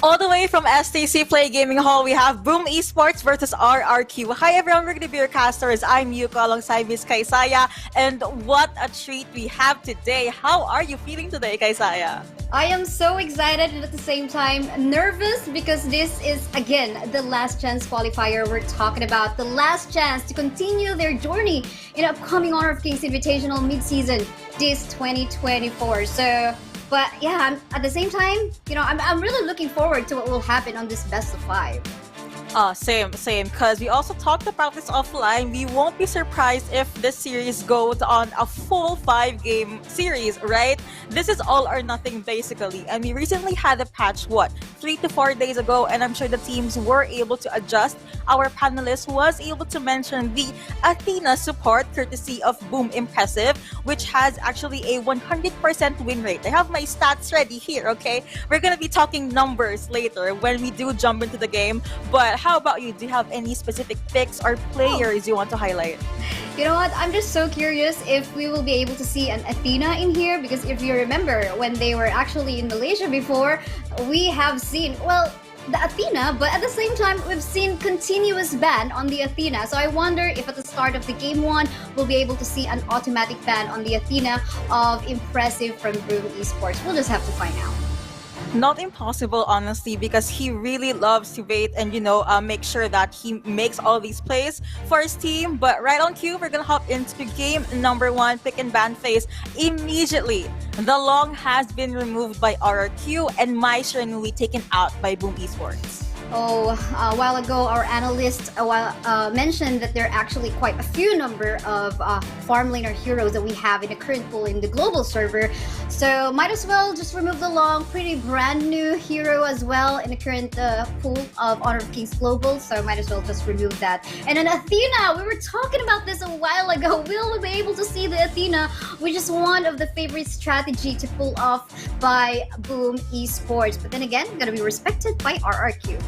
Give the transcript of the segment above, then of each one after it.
All the way from STC Play Gaming Hall, we have Boom Esports versus RRQ. Hi everyone, we're going to be your casters. I'm Yuko alongside Miss Kaisaya. And what a treat we have today. How are you feeling today, Kaisaya? I am so excited and at the same time nervous because this is again the last chance qualifier we're talking about. The last chance to continue their journey in upcoming Honor of Kings Invitational Midseason this 2024. But yeah, at the same time, I'm really looking forward to what will happen on this best of 5. Same. Because we also talked about this offline. We won't be surprised if this series goes on a full 5-game series, right? This is all or nothing basically. And we recently had a patch, 3 to 4 days ago, and I'm sure the teams were able to adjust. Our panelist was able to mention the Athena support courtesy of Boom Impressive, which has actually a 100% win rate. I have my stats ready here, okay? We're gonna be talking numbers later when we do jump into the game, but how about you? Do you have any specific picks or players you want to highlight? You know what? I'm just so curious if we will be able to see an Athena in here, because if you remember when they were actually in Malaysia before, we have seen, the Athena, but at the same time, we've seen continuous ban on the Athena. So I wonder if at the start of the game 1, we'll be able to see an automatic ban on the Athena of Impressive from Boom Esports. We'll just have to find out. Not impossible, honestly, because he really loves to wait and, make sure that he makes all these plays for his team. But right on cue, we're going to hop into game number 1, pick and ban phase immediately. The long has been removed by RRQ and My Shenmue taken out by Boom Esports. A while ago, our analyst mentioned that there are actually quite a few number of farm laner heroes that we have in the current pool in the global server. So might as well just remove the long, pretty brand new hero as well in the current pool of Honor of Kings Global. So might as well just remove that. And then Athena, we were talking about this a while ago. Will we be able to see the Athena, which is one of the favorite strategy to pull off by Boom Esports. But then again, gotta be respected by RRQ.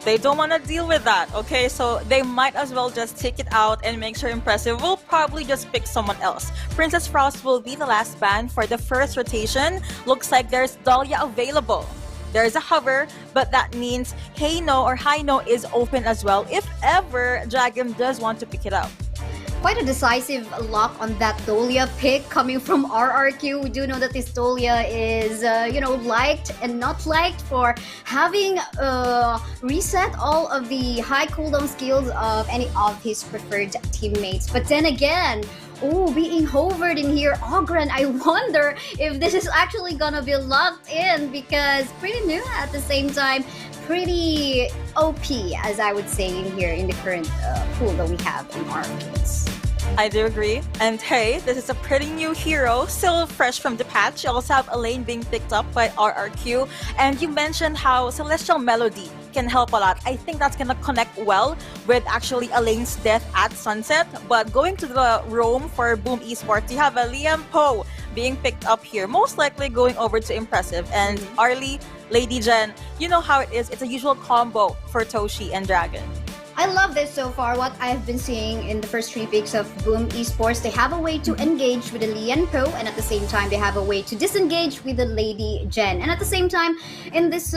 They don't want to deal with that, okay? So they might as well just take it out and make sure Impressive will probably just pick someone else. Princess Frost will be the last ban for the first rotation. Looks like there's Dahlia available. There's a hover, but that means Hey-No or High-No is open as well if ever Dragon does want to pick it up. Quite a decisive lock on that Dahlia pick coming from RRQ. We do know that this Dahlia is, liked and not liked for having reset all of the high cooldown skills of any of his preferred teammates. But then again, being hovered in here, Ogren, I wonder if this is actually gonna be locked in, because pretty new at the same time, pretty OP, as I would say in here in the current pool that we have in our games. I do agree. And hey, this is a pretty new hero, still fresh from the patch. You also have Elaine being picked up by RRQ. And you mentioned how Celestial Melody can help a lot. I think that's gonna connect well with actually Elaine's death at Sunset. But going to the roam for Boom Esports, you have a Liam Poe being picked up here, most likely going over to Impressive. And Arlie, Lady Jen, you know how it is. It's a usual combo for Toshi and Dragon. I love this so far, what I've been seeing in the first 3 picks of Boom Esports. They have a way to engage with the Lian Poe, and at the same time, they have a way to disengage with the Lady Jen. And at the same time, in this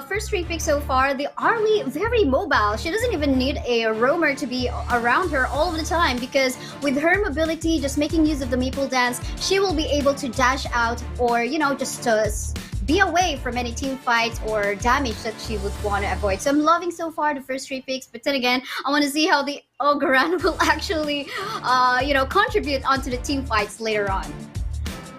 first 3 picks so far, the Arlie very mobile. She doesn't even need a roamer to be around her all of the time, because with her mobility, just making use of the Maple Dance, she will be able to dash out or, just be away from any team fights or damage that she would want to avoid. So I'm loving so far the first 3 picks, but then again, I want to see how the Ogran will actually, contribute onto the team fights later on.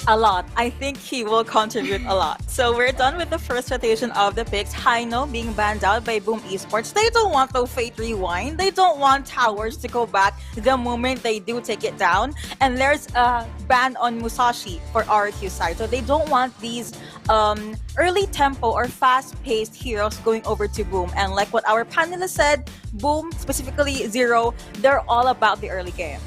A lot. I think he will contribute a lot. So we're done with the first rotation of the picks. Hino being banned out by Boom Esports. They don't want the Fate Rewind. They don't want towers to go back the moment they do take it down. And there's a ban on Musashi for RQ side. So they don't want these early tempo or fast-paced heroes going over to Boom. And like what our panelist said, Boom, specifically Zero, they're all about the early game.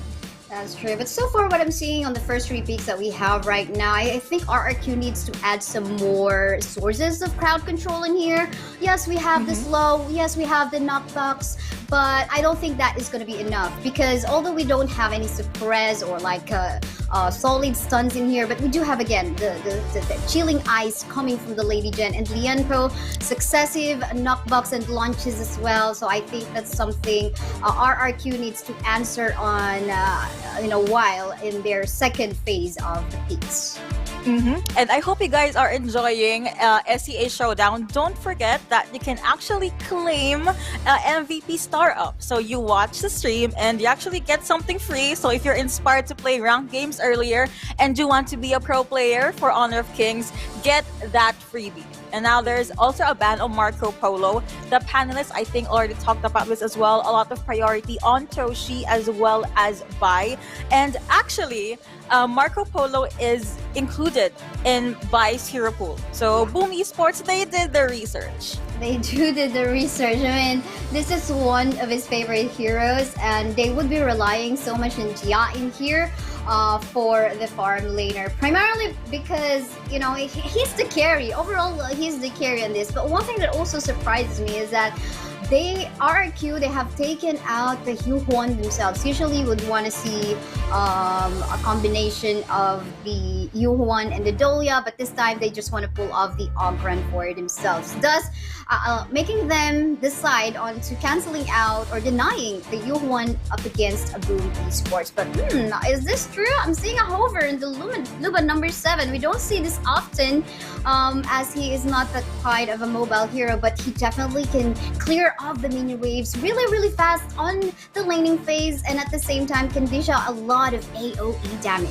That's true. But so far, what I'm seeing on the first 3 peaks that we have right now, I think RRQ needs to add some more sources of crowd control in here. Yes, we have the slow. Yes, we have the knockbacks. but I don't think that is going to be enough, because although we don't have any suppress or like solid stuns in here, but we do have again the chilling ice coming from the Lady Jen and Lianpo, successive knockbacks and launches as well. So I think that's something RRQ needs to answer on while in their second phase of the peaks. And I hope you guys are enjoying SEA Showdown. Don't forget that you can actually claim MVP Star Up. So you watch the stream and you actually get something free. So if you're inspired to play ranked games earlier and you want to be a pro player for Honor of Kings, get that freebie. And now there's also a ban on Marco Polo. The panelists, I think, already talked about this as well. A lot of priority on Toshi as well as Bai. And actually, Marco Polo is included in Bai's hero pool. So Boom Esports, they did their research. They did the research. I mean, this is one of his favorite heroes, and they would be relying so much on Jia in here for the farm laner. Primarily because, he's the carry. Overall, he's the carry on this. But one thing that also surprises me is that RRQ, they have taken out the Yuhuan themselves. Usually would want to see a combination of the Yuhuan and the Dolia, but this time they just want to pull off the Ogran for themselves, thus making them decide on to canceling out or denying the Yuhuan up against a Boom Esports. But is this true? I'm seeing a hover in the Luba number 7. We don't see this often, as he is not that quite of a mobile hero, but he definitely can clear off the minion waves really fast on the laning phase, and at the same time can dish out a lot of AoE damage.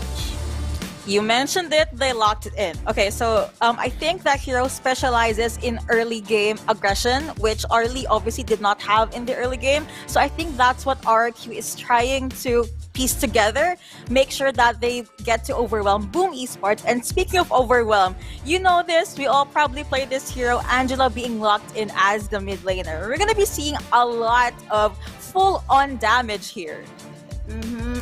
You mentioned it, they locked it in. Okay, so I think that hero specializes in early game aggression, which Arlie obviously did not have in the early game. So I think that's what RRQ is trying to piece together, make sure that they get to overwhelm Boom Esports. And speaking of overwhelm, you know this, we all probably play this hero, Angela being locked in as the mid laner. We're gonna be seeing a lot of full-on damage here.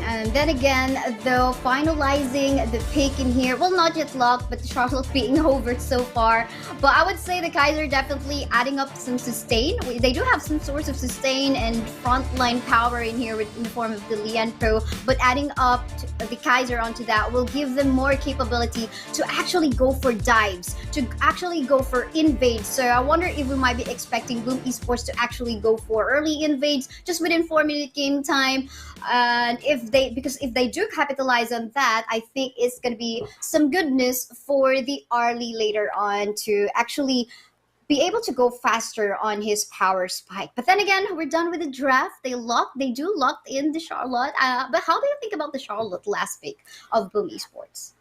And then again, though, finalizing the pick in here, well, not yet locked, but Charlotte being hovered so far. But I would say the Kaiser definitely adding up some sustain. They do have some source of sustain and frontline power in here in the form of the Lian Pro, but adding up the Kaiser onto that will give them more capability to actually go for dives, to actually go for invades. So I wonder if we might be expecting Boom Esports to actually go for early invades just within 4-minute game time. And if they do capitalize on that, I think it's going to be some goodness for the Arlie later on to actually be able to go faster on his power spike. But then again, we're done with the draft. They do lock in the Charlotte. But how do you think about the Charlotte last pick of Boom Esports?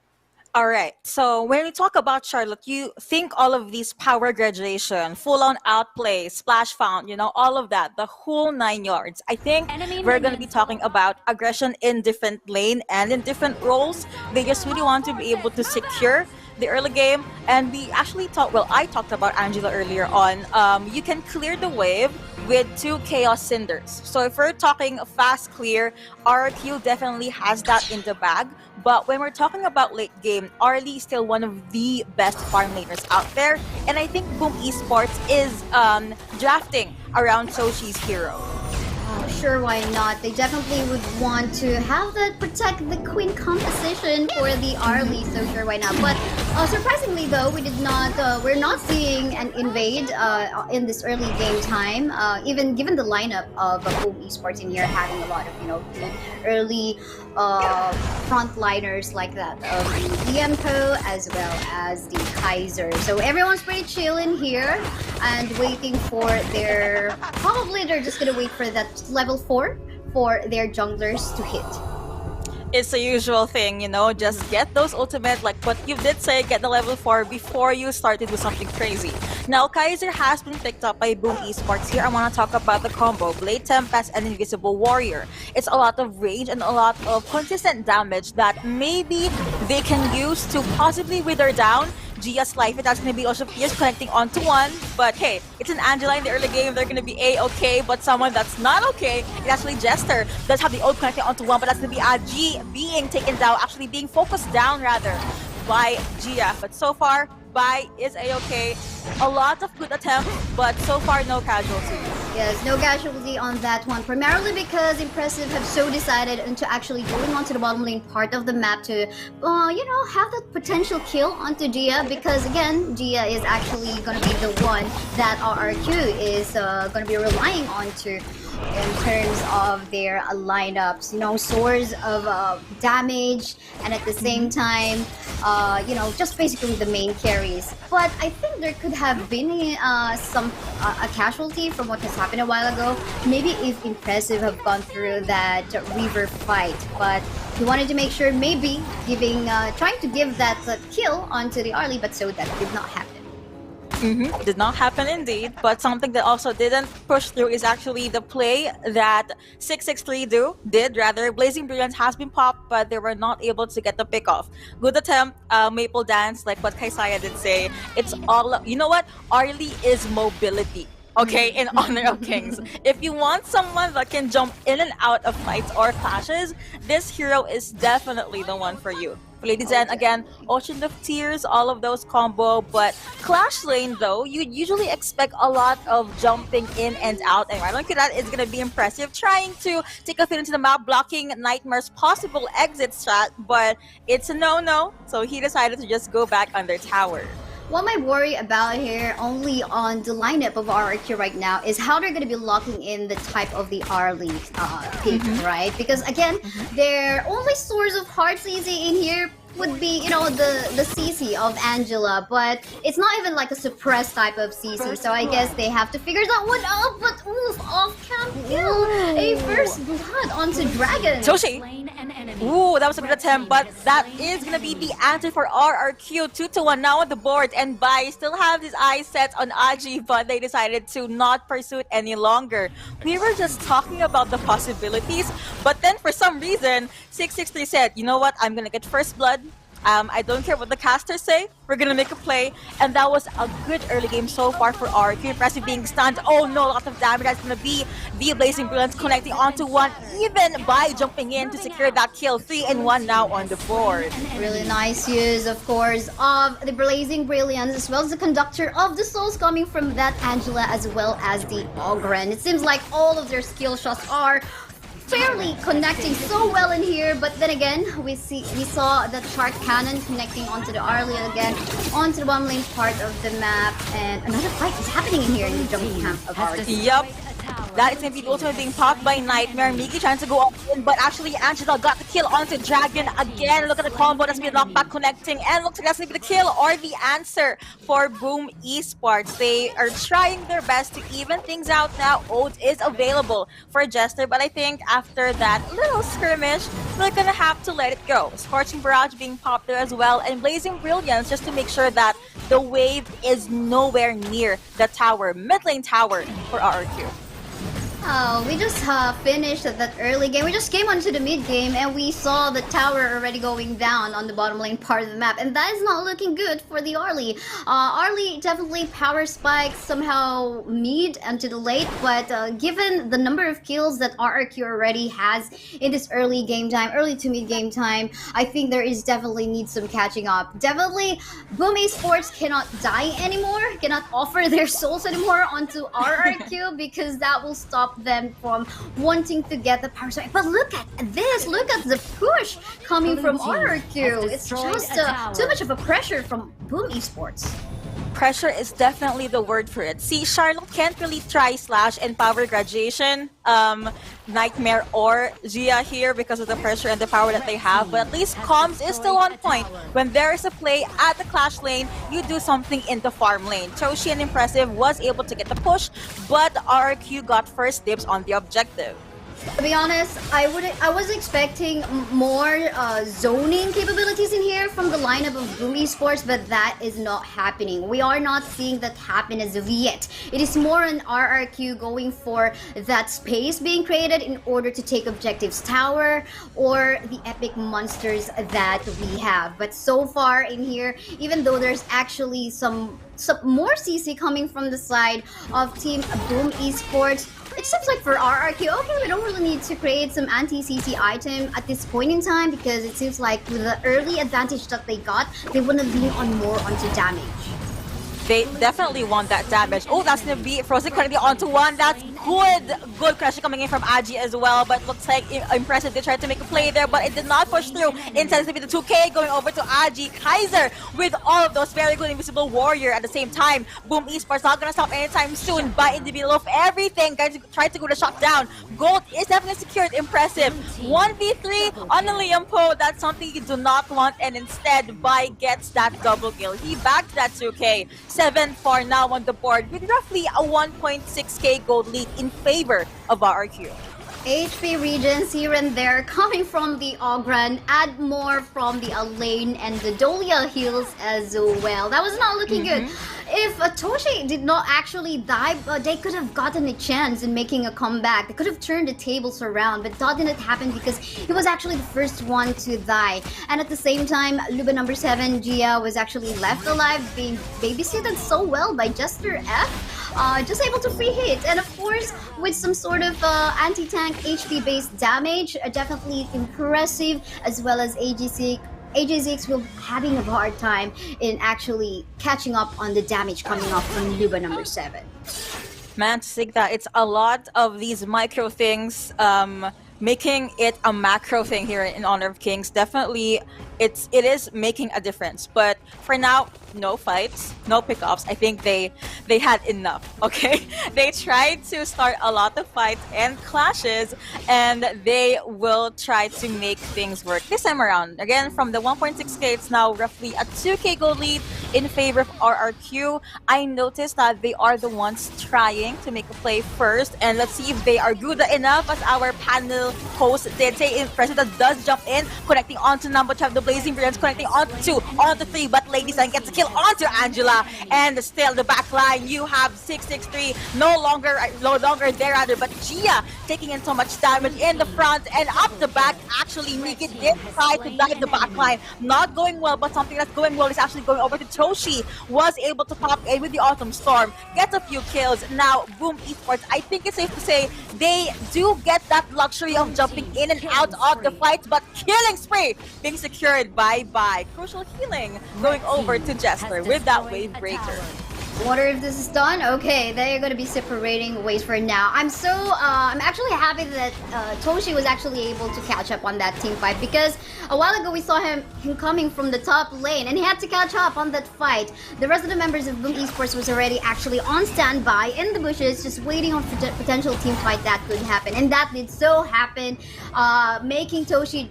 All right. So when we talk about Charlotte, you think all of these power graduation, full-on outplay, splash found, all of that, the whole 9 yards. I think we're going to be talking about aggression in different lane and in different roles. They just really want to be able to secure the early game. And we actually I talked about Angela earlier on. You can clear the wave with 2 Chaos Cinders. So if we're talking fast clear, RRQ definitely has that in the bag. But when we're talking about late game, Arlie is still one of the best farm laners out there. And I think Boom Esports is drafting around Toshi's hero. Sure, why not? They definitely would want to have that protect the queen composition for the Arlie, so sure, why not? But surprisingly, though, we're not seeing an invade in this early game time. Even given the lineup of Boom Esports in here, having a lot of good early frontliners like that of the Lianpo as well as the Kaiser. So everyone's pretty chill in here and waiting for probably they're just gonna wait for that level 4 for their junglers to hit. It's the usual thing, just get those ultimate, like what you did say, get the level 4 before you start to do something crazy. Now, Kaiser has been picked up by Boom Esports. Here, I want to talk about the combo, Blade Tempest and Invisible Warrior. It's a lot of range and a lot of consistent damage that maybe they can use to possibly wither down Gia's life. That's going to be also Fierce connecting onto one. But hey, it's an Angela in the early game. They're going to be A-okay. But someone that's not okay is actually Jester. Does have the ult connecting onto one, but that's going to be G being taken down, actually being focused down rather by Gia. But so far, Bai is A-okay. A lot of good attempts, but so far no casualties. Yes, no casualty on that one. Primarily because Impressive have so decided into actually going onto the bottom lane part of the map to, have that potential kill onto Gia. Because again, Gia is actually going to be the one that RRQ is going to be relying on to in terms of their lineups. Source of damage, and at the same time, just basically the main carries. But I think there could have been a casualty from what has happened a while ago. Maybe if Impressive have gone through that river fight, but he wanted to make sure maybe trying to give that kill onto the early, but so that did not happen. Did not happen indeed, but something that also didn't push through is actually the play that 663 did. Blazing Brilliance has been popped, but they were not able to get the pick off. Good attempt, Maple Dance, like what Kaisaya did say. It's all, you know what? Arlie is mobility. Okay, in honor of Kings. If you want someone that can jump in and out of fights or clashes, this hero is definitely the one for you. Ladies and again, Ocean of Tears, all of those combo, but Clash Lane though, you usually expect a lot of jumping in and out, and Rylon Kudat is gonna be impressive, trying to take a fit into the map, blocking Nightmare's possible exit strat, but it's a no-no, so he decided to just go back under tower. What my worry about here, only on the lineup of RRQ right now, is how they're going to be locking in the type of the Arlie pick, right? Because again, their only source of hard CC in here would be, the CC of Angela, but it's not even like a suppressed type of CC, so I guess they have to figure that one out, but oof, off-cam kill, a first blood onto Dragon. Toshi! Ooh, that was a good attempt, but that is gonna be the answer for RRQ. 2-1 now on the board, and Bai still have his eyes set on Aji, but they decided to not pursue it any longer. We were just talking about the possibilities, but then for some reason, 663 said, you know what, I'm gonna get first blood. I don't care what the casters say. We're gonna make a play, and that was a good early game so far for RRQ. Impressive being stunned. Oh no, a lot of damage. That's gonna be the Blazing Brilliance connecting onto one, even by jumping in to secure that kill. 3-1 now on the board. Really nice use, of course, of the Blazing Brilliance, as well as the Conductor of the Souls coming from that Angela, as well as the Ogren. It seems like all of their skill shots are fairly connecting so well in here, but then again, we saw the Shark Cannon connecting onto the Arlie again, onto the bottom lane part of the map, and another fight is happening in here in the jungle camp of Arlie. Yep. That is going to be ultimate being popped by Nightmare. Miki trying to go up in, but actually Angela got the kill onto Dragon again. Look at the combo that's been knocked back connecting, and looks like that's going to be the kill or the answer for Boom Esports. They are trying their best to even things out now. Ode is available for Jester, but I think after that little skirmish, they're going to have to let it go. Scorching Barrage being popped there as well, and Blazing Brilliance just to make sure that the wave is nowhere near the tower, mid lane tower for RRQ. Oh, we just finished that early game. We just came onto the mid game and we saw the tower already going down on the bottom lane part of the map, and that is not looking good for the Arlie. Arlie definitely power spikes somehow mid and to the late, but given the number of kills that RRQ already has in this early to mid game time, I think there is definitely needs some catching up. Definitely, Boom Esports cannot die anymore, cannot offer their souls anymore onto RRQ because that will stop them from wanting to get the power spike. But look at this, look at the push coming from RRQ. It's just too much of a pressure from Boom Esports. Pressure is definitely the word for it. See, Charlotte can't really try Slash and Power Graduation, Nightmare or Gia here because of the pressure and the power that they have, but at least Comms is still on point. When there is a play at the Clash lane, you do something in the farm lane. Toshi and Impressive was able to get the push, but RRQ got first dibs on the objective. To be honest, I was expecting more zoning capabilities in here from the lineup of Boom Esports, but that is not happening. We are not seeing that happen as of yet. It is more an RRQ going for that space being created in order to take objectives tower or the epic monsters that we have. But so far in here, even though there's actually some more CC coming from the side of Team Boom Esports, it seems like for RRQ, okay, we don't really need to create some anti-CC item at this point in time because it seems like with the early advantage that they got, they want to lean on more onto damage. They definitely want that damage. Oh, that's gonna be Frozen connecting onto one. That's good connection coming in from Aji as well. But looks like impressive. They tried to make a play there, but it did not push through. Instead, it's the 2K going over to Aji. Kaiser with all of those very good invisible warrior at the same time. Boom Esports not gonna stop anytime soon. But in the middle of everything, guys try to go to shot down. Gold is definitely secured. Impressive. 1v3 on the Liam Poe. That's something you do not want, and instead Bai gets that double kill. He backed that 2K. 7-4 now on the board with roughly a 1.6k gold lead in favor of RRQ. HP regions here and there coming from the Ogran, add more from the Alain and the Dolia heals as well. That was not looking good. If Toshi did not actually die, they could have gotten a chance in making a comeback. They could have turned the tables around, but that didn't happen because he was actually the first one to die. And at the same time, Luba number 7, Gia, was actually left alive, being babysitted so well by Jester F. Just able to free hit, and of course with some sort of anti-tank HP based damage, definitely impressive, as well as AJ6 will having a hard time in actually catching up on the damage coming off from Luba number 7. Man, to think that it's a lot of these micro things, making it a macro thing here in Honor of Kings. Definitely, it is making a difference. But for now, no fights, no pickoffs. I think they had enough. Okay, they tried to start a lot of fights and clashes, and they will try to make things work this time around. Again, from the 1.6k, it's now roughly a 2k gold lead in favor of RRQ. I noticed that they are the ones trying to make a play first, and let's see if they are good enough. As our panel host did say, President does jump in, connecting onto number 12, the Blazing Brilliance, connecting onto 2, onto 3, but Ladies and gets a kill onto Angela, and still the back line. You have 663 no longer there either, but Gia taking in so much damage in the front and up the back. Actually, Miki did try to dive the back line, not going well, but something that's going well is actually going over to Toshi. Was able to pop in with the Autumn Storm, gets a few kills. Now Boom Esports, I think it's safe to say they do get that luxury of jumping in and out of the fights, but killing spree being secured by Crucial Healing going over to Jester with that wave breaker. Wonder if this is done. Okay, they're gonna be separating ways for now. I'm actually happy that Toshi was actually able to catch up on that team fight, because a while ago we saw him coming from the top lane and he had to catch up on that fight. The rest of the members of Boom Esports was already actually on standby in the bushes, just waiting on potential team fight that could happen, and that did so happen, making Toshi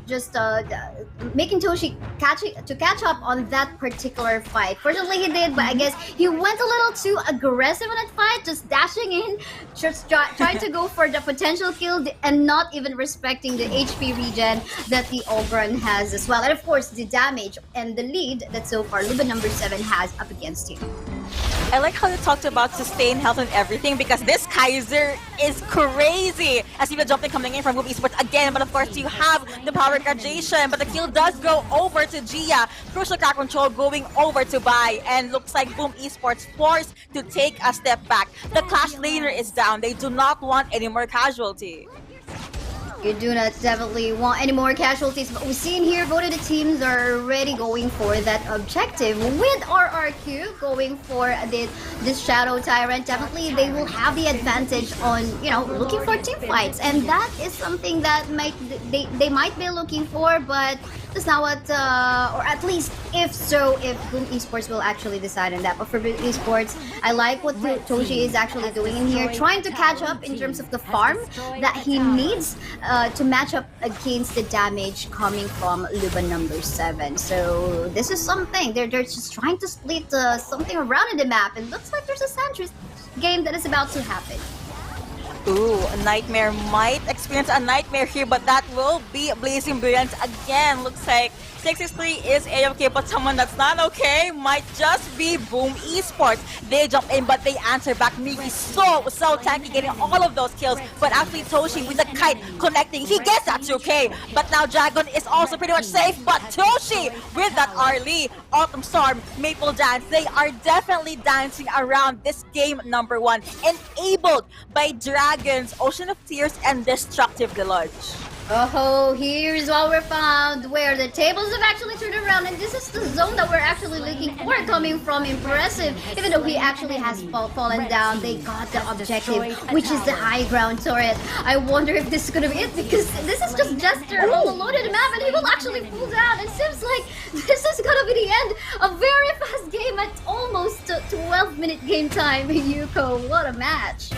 catch up on that particular fight. Fortunately, he did, but I guess he went a little too aggressive in that fight, just dashing in, just trying to go for the potential kill and not even respecting the HP regen that the Ogran has as well. And of course, the damage and the lead that so far Luba number 7 has up against him. I like how you talked about sustained health and everything, because this Kaiser is crazy. As even jumping coming in from Boom Esports again, but of course you have the power graduation, but the kill does go over to Gia. Crucial crack control going over to Bai, and looks like Boom Esports forced to take a step back. The Clash laner is down. They do not want any more casualty. You do not definitely want any more casualties, but we've seen here both of the teams are already going for that objective. With RRQ going for this Shadow Tyrant, definitely they will have the advantage on, looking for team fights, and that is something that they might be looking for, but that's not what, or at least if Boom Esports will actually decide on that. But for Boom Esports, I like what Toshi is actually doing in here, trying to catch up in terms of the farm that he needs to match up against the damage coming from Luba number 7. So this is something, they're just trying to split something around in the map, and looks like there's a Sandris game that is about to happen. Ooh, a Nightmare might experience a nightmare here, but that will be Blazing Brilliance again. Looks like 663 is A-okay, but someone that's not okay might just be Boom Esports. They jump in, but they answer back. Miki so tanky, getting all of those kills, but actually Toshi with the kite connecting, he gets that 2K, but now Dragon is also pretty much safe, but Toshi with that Arlie, Autumn Storm, Maple Dance, they are definitely dancing around this game number 1, enabled by Dragon's Ocean of Tears and Destructive Deluge. Oh, here's what we're found, where the tables have actually turned around, and this is the zone that we're actually looking for, coming from Impressive. Even though he actually has fallen down, they got the objective, which is the high ground turret. I wonder if this is gonna be it, because this is just Jester all alone in the map, and he will actually fall down. It seems like this is gonna be the end. A very fast game at almost 12-minute game time. Yuko, what a match.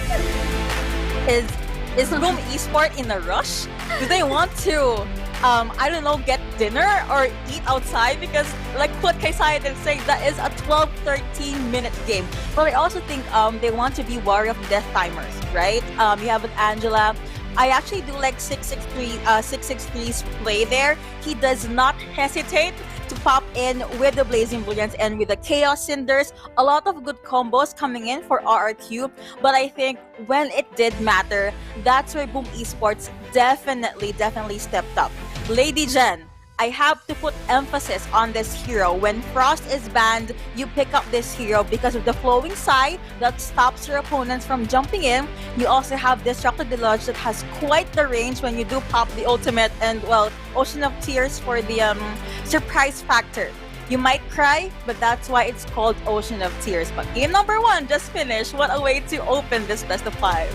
Is Boom Esports in a rush? Do they want to, I don't know, get dinner or eat outside? Because like what Kaisaya did say, that is a 12-13 minute game. But I also think they want to be wary of death timers, right? You have an Angela. I actually do like 663's play there. He does not hesitate to pop in with the Blazing Brilliance and with the Chaos Cinders. A lot of good combos coming in for RRQ. But I think when it did matter, that's where Boom Esports definitely stepped up. Lady Jen, I have to put emphasis on this hero. When Frost is banned, you pick up this hero because of the flowing side that stops your opponents from jumping in. You also have Destructive Deluge that has quite the range when you do pop the ultimate, and well, Ocean of Tears for the surprise factor. You might cry, but that's why it's called Ocean of Tears. But game number 1 just finished. What a way to open this best of 5.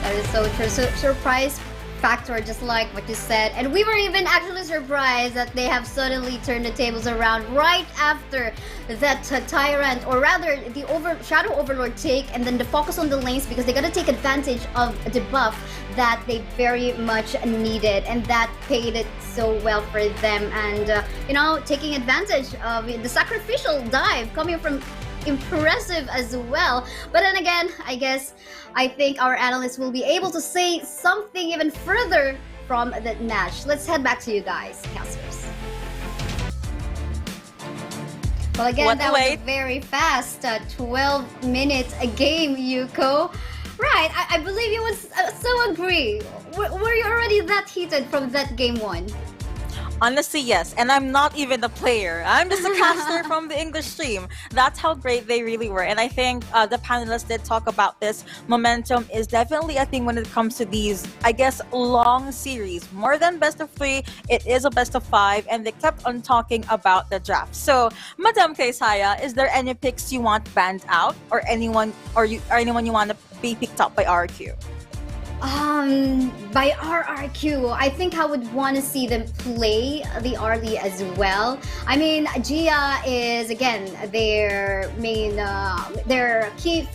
That is so true. So, surprise factor, just like what you said. And we were even actually surprised that they have suddenly turned the tables around right after that Tyrant, or rather the Shadow Overlord take, and then the focus on the lanes, because they gotta take advantage of the buff that they very much needed, and that paid it so well for them. And you know, taking advantage of the sacrificial dive coming from Impressive as well. But then again, I think our analysts will be able to say something even further from that match. Let's head back to you guys, casters. Well, again, that was a very fast 12-minute game, Yuko. Right, I believe you would so agree. Were you already that heated from that game 1? Honestly, yes. And I'm not even the player. I'm just a caster from the English stream. That's how great they really were. And I think the panelists did talk about this. Momentum is definitely a thing when it comes to these, I guess, long series. More than best of 3, it is a best of 5. And they kept on talking about the draft. So, Madam Kaisaya, is there any picks you want banned out? Or anyone you want to be picked up by RRQ? By RRQ, I think I would want to see them play the Arlie as well. I mean, Gia is again their main, their key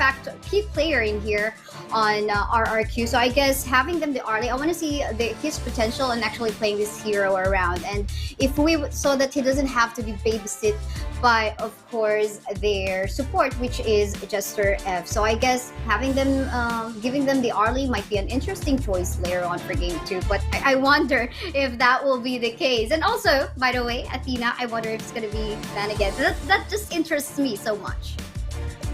player in here on RRQ. So I guess having them the Arlie, I want to see his potential and actually playing this hero around. And if we so that he doesn't have to be babysit by, of course, their support, which is Jester F. So I guess having them, giving them the Arlie might be an interesting choice later on for game 2. But I wonder if that will be the case. And also, by the way, Athena, I wonder if it's going to be banned again. That just interests me so much.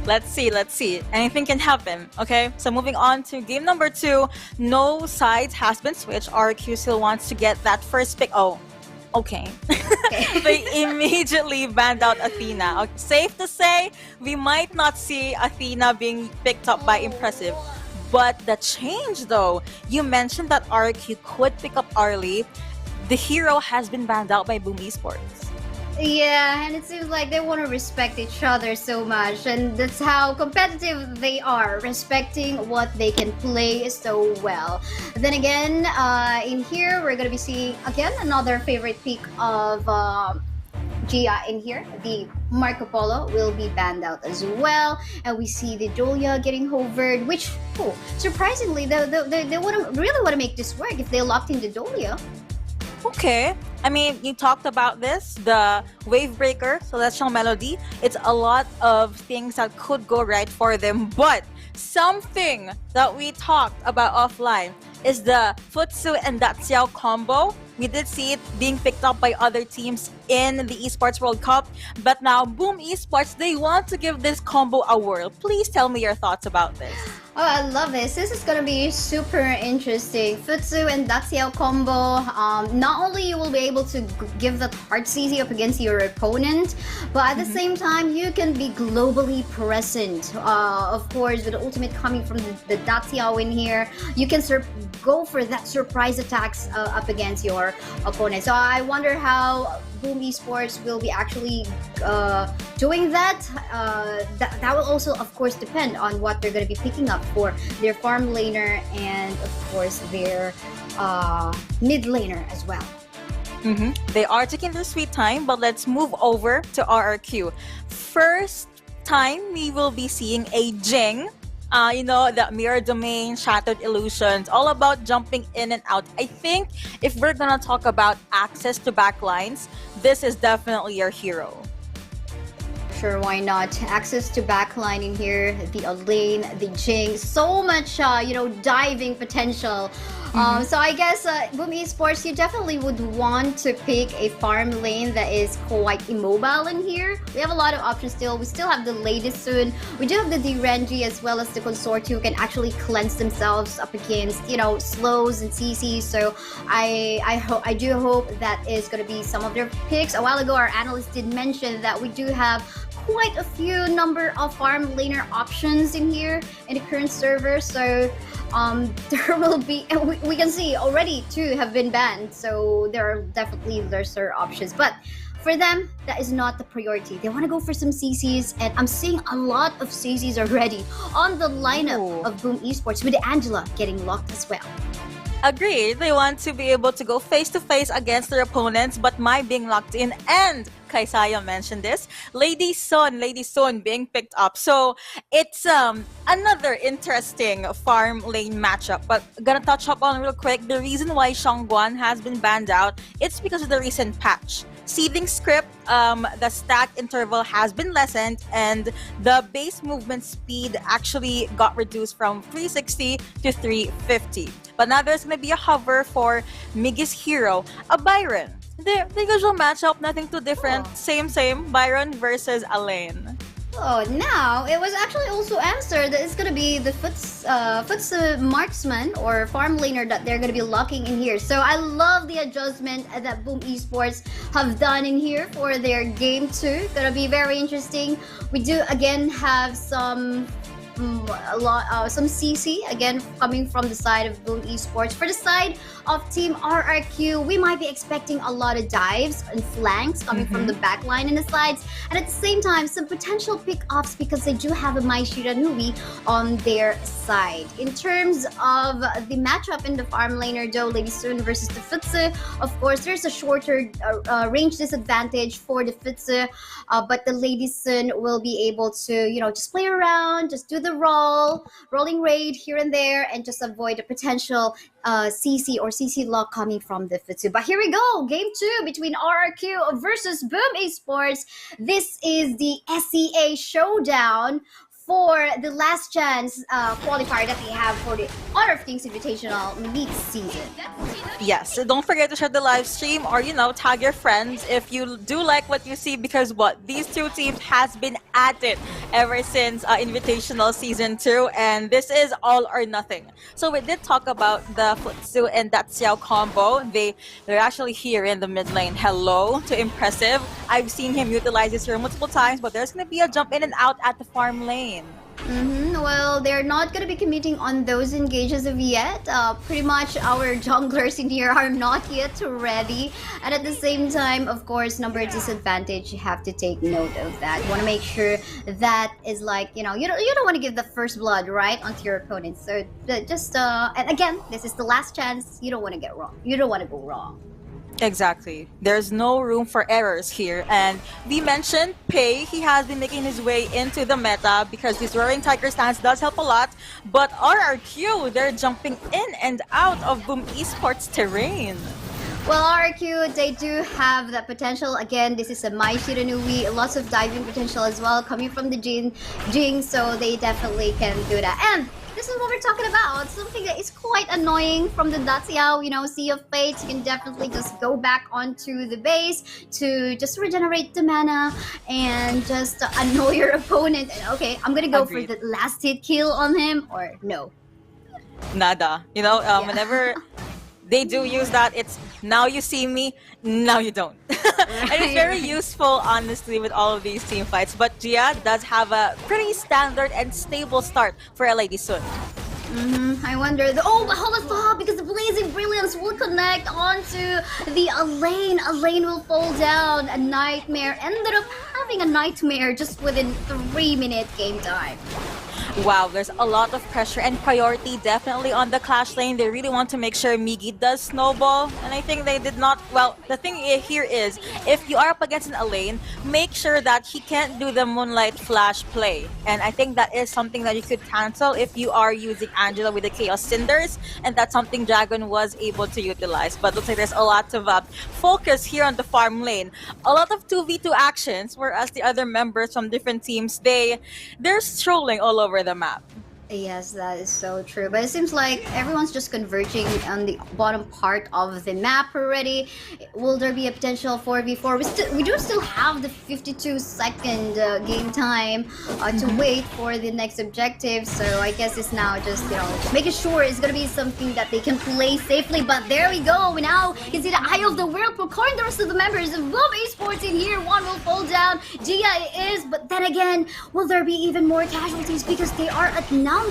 Let's see. Anything can happen, okay? So moving on to game number 2. No sides has been switched. RQ still wants to get that first pick. Oh, okay. They immediately banned out Athena. Okay. Safe to say, we might not see Athena being picked up by Impressive. But the change though, you mentioned that RQ could pick up Arlie. The hero has been banned out by Boom Esports. Yeah, and it seems like they want to respect each other so much, and that's how competitive they are, respecting what they can play so well. Then again, in here, we're going to be seeing, again, another favorite pick of Gia in here. The Marco Polo will be banned out as well, and we see the Julia getting hovered, which, surprisingly, they really want to make this work if they locked in the Julia. Okay. I mean, you talked about this, the Wave Breaker, Celestial Melody. It's a lot of things that could go right for them. But something that we talked about offline is the Futsu and Daxiao combo. We did see it being picked up by other teams in the Esports World Cup. But now, Boom Esports, they want to give this combo a whirl. Please tell me your thoughts about this. Oh, I love this. This is gonna be super interesting. Futsu and Daxiao combo. Not only you will be able to give that hard CC up against your opponent, but at the same time you can be globally present. Of course, with the ultimate coming from the Daxiao in here, you can go for that surprise attacks up against your opponent. So I wonder how Boom Esports will be actually doing that. That will also, of course, depend on what they're going to be picking up for their farm laner and, of course, their mid laner as well. They are taking their sweet time, but let's move over to RRQ. First time we will be seeing a Jing. The mirror domain, shattered illusions, all about jumping in and out. I think if we're gonna talk about access to backlines, this is definitely your hero. Sure, why not? Access to backline in here, the lane, the Jing, so much, diving potential. So I guess Boom Esports, you definitely would want to pick a farm lane that is quite immobile in here. We have a lot of options still. We still have the latest soon. We do have the Renji as well as the Consort who can actually cleanse themselves up against, slows and CCs. So I do hope that is going to be some of their picks. A while ago, our analyst did mention that we do have quite a few number of farm laner options in here in the current server. So there will be, and we can see already 2 have been banned, so there are definitely lesser options, but for them that is not the priority. They want to go for some CCs, and I'm seeing a lot of CCs already on the lineup of Boom Esports, with Angela getting locked as well. Agreed. They want to be able to go face to face against their opponents, but my being locked in, and Kaisaya mentioned this, Lady Sun being picked up. So it's another interesting farm lane matchup. But gonna touch up on real quick, the reason why Shangguan has been banned out, it's because of the recent patch. Seeding script, the stack interval has been lessened, and the base movement speed actually got reduced from 360 to 350. But now there's going to be a hover for Miggy's hero, a Byron. The usual matchup, nothing too different. Same, Byron versus Elaine. Oh, now it was actually also answered that it's gonna be the Foots marksman or farm laner that they're gonna be locking in here. So I love the adjustment that Boom Esports have done in here for their game 2. Gonna be very interesting. We do again have some CC again coming from the side of Boom Esports. For the side of Team RRQ, we might be expecting a lot of dives and flanks coming from the back line and the sides, and at the same time some potential pick-offs because they do have a Mai Shiranui on their side. In terms of the matchup in the farm laner though, Lady Sun versus the Futsu, of course there's a shorter range disadvantage for the Futsu, but the Lady Sun will be able to just play around, just do the rolling raid here and there, and just avoid the potential CC or CC lock coming from the Futsu. But here we go, game 2 between RRQ versus Boom Esports. This is the SEA Showdown for the last chance qualifier that we have for the Honor of Kings Invitational Midseason. Yes, so don't forget to share the live stream or tag your friends if you do like what you see, because these two teams has been at it ever since Invitational Season 2, and this is all or nothing. So we did talk about the Futsu and Daxiao combo. They're actually here in the mid lane. Hello to Impressive. I've seen him utilize this here multiple times, but there's going to be a jump in and out at the farm lane. Well, they're not going to be committing on those engages of yet. Pretty much our junglers in here are not yet ready. And at the same time, of course, number disadvantage, you have to take note of that. You want to make sure that is like, you don't want to give the first blood, right, onto your opponent. So just, and again, this is the last chance. You don't want to get wrong. You don't want to go wrong. Exactly. There's no room for errors here. And we mentioned Pei. He has been making his way into the meta because his Roaring Tiger stance does help a lot. But RRQ, they're jumping in and out of Boom Esports terrain. Well, RRQ, they do have that potential. Again, this is a Mai Shiranui, lots of diving potential as well coming from the Jing, so they definitely can do that. And this is what we're talking about. Something that is quite annoying from the Datsiao, Sea of Fates. You can definitely just go back onto the base to just regenerate the mana and just annoy your opponent. Okay, I'm gonna go Agreed. for the last hit kill on him, or no. Nada. Whenever they do use that, it's now you see me, now you don't. And it's very useful, honestly, with all of these team fights. But Gia does have a pretty standard and stable start for a Lady Sun. I wonder. Oh, but hold on, because the Blazing Brilliance will connect onto the Elaine. Elaine will fall down. A nightmare. Ended up having a nightmare just within 3-minute game time. Wow, there's a lot of pressure and priority definitely on the Clash lane. They really want to make sure Migi does snowball, and I think they did not. Well, the thing here is, if you are up against an Elaine, make sure that he can't do the Moonlight Flash play. And I think that is something that you could cancel if you are using Angela with the Chaos Cinders, and that's something Dragon was able to utilize. But looks like there's a lot of focus here on the farm lane. A lot of 2v2 actions, whereas the other members from different teams, they're strolling all over the map. Yes, that is so true. But it seems like everyone's just converging on the bottom part of the map already. Will there be a potential 4v4? We do still have the 52-second game time to wait for the next objective. So I guess it's now just, making sure it's going to be something that they can play safely. But there we go. We now can see the Eye of the Whirlpool calling the rest of the members of Boom Esports in here. One will fall down. Gia is, but then again, will there be even more casualties? Because they are outnumbered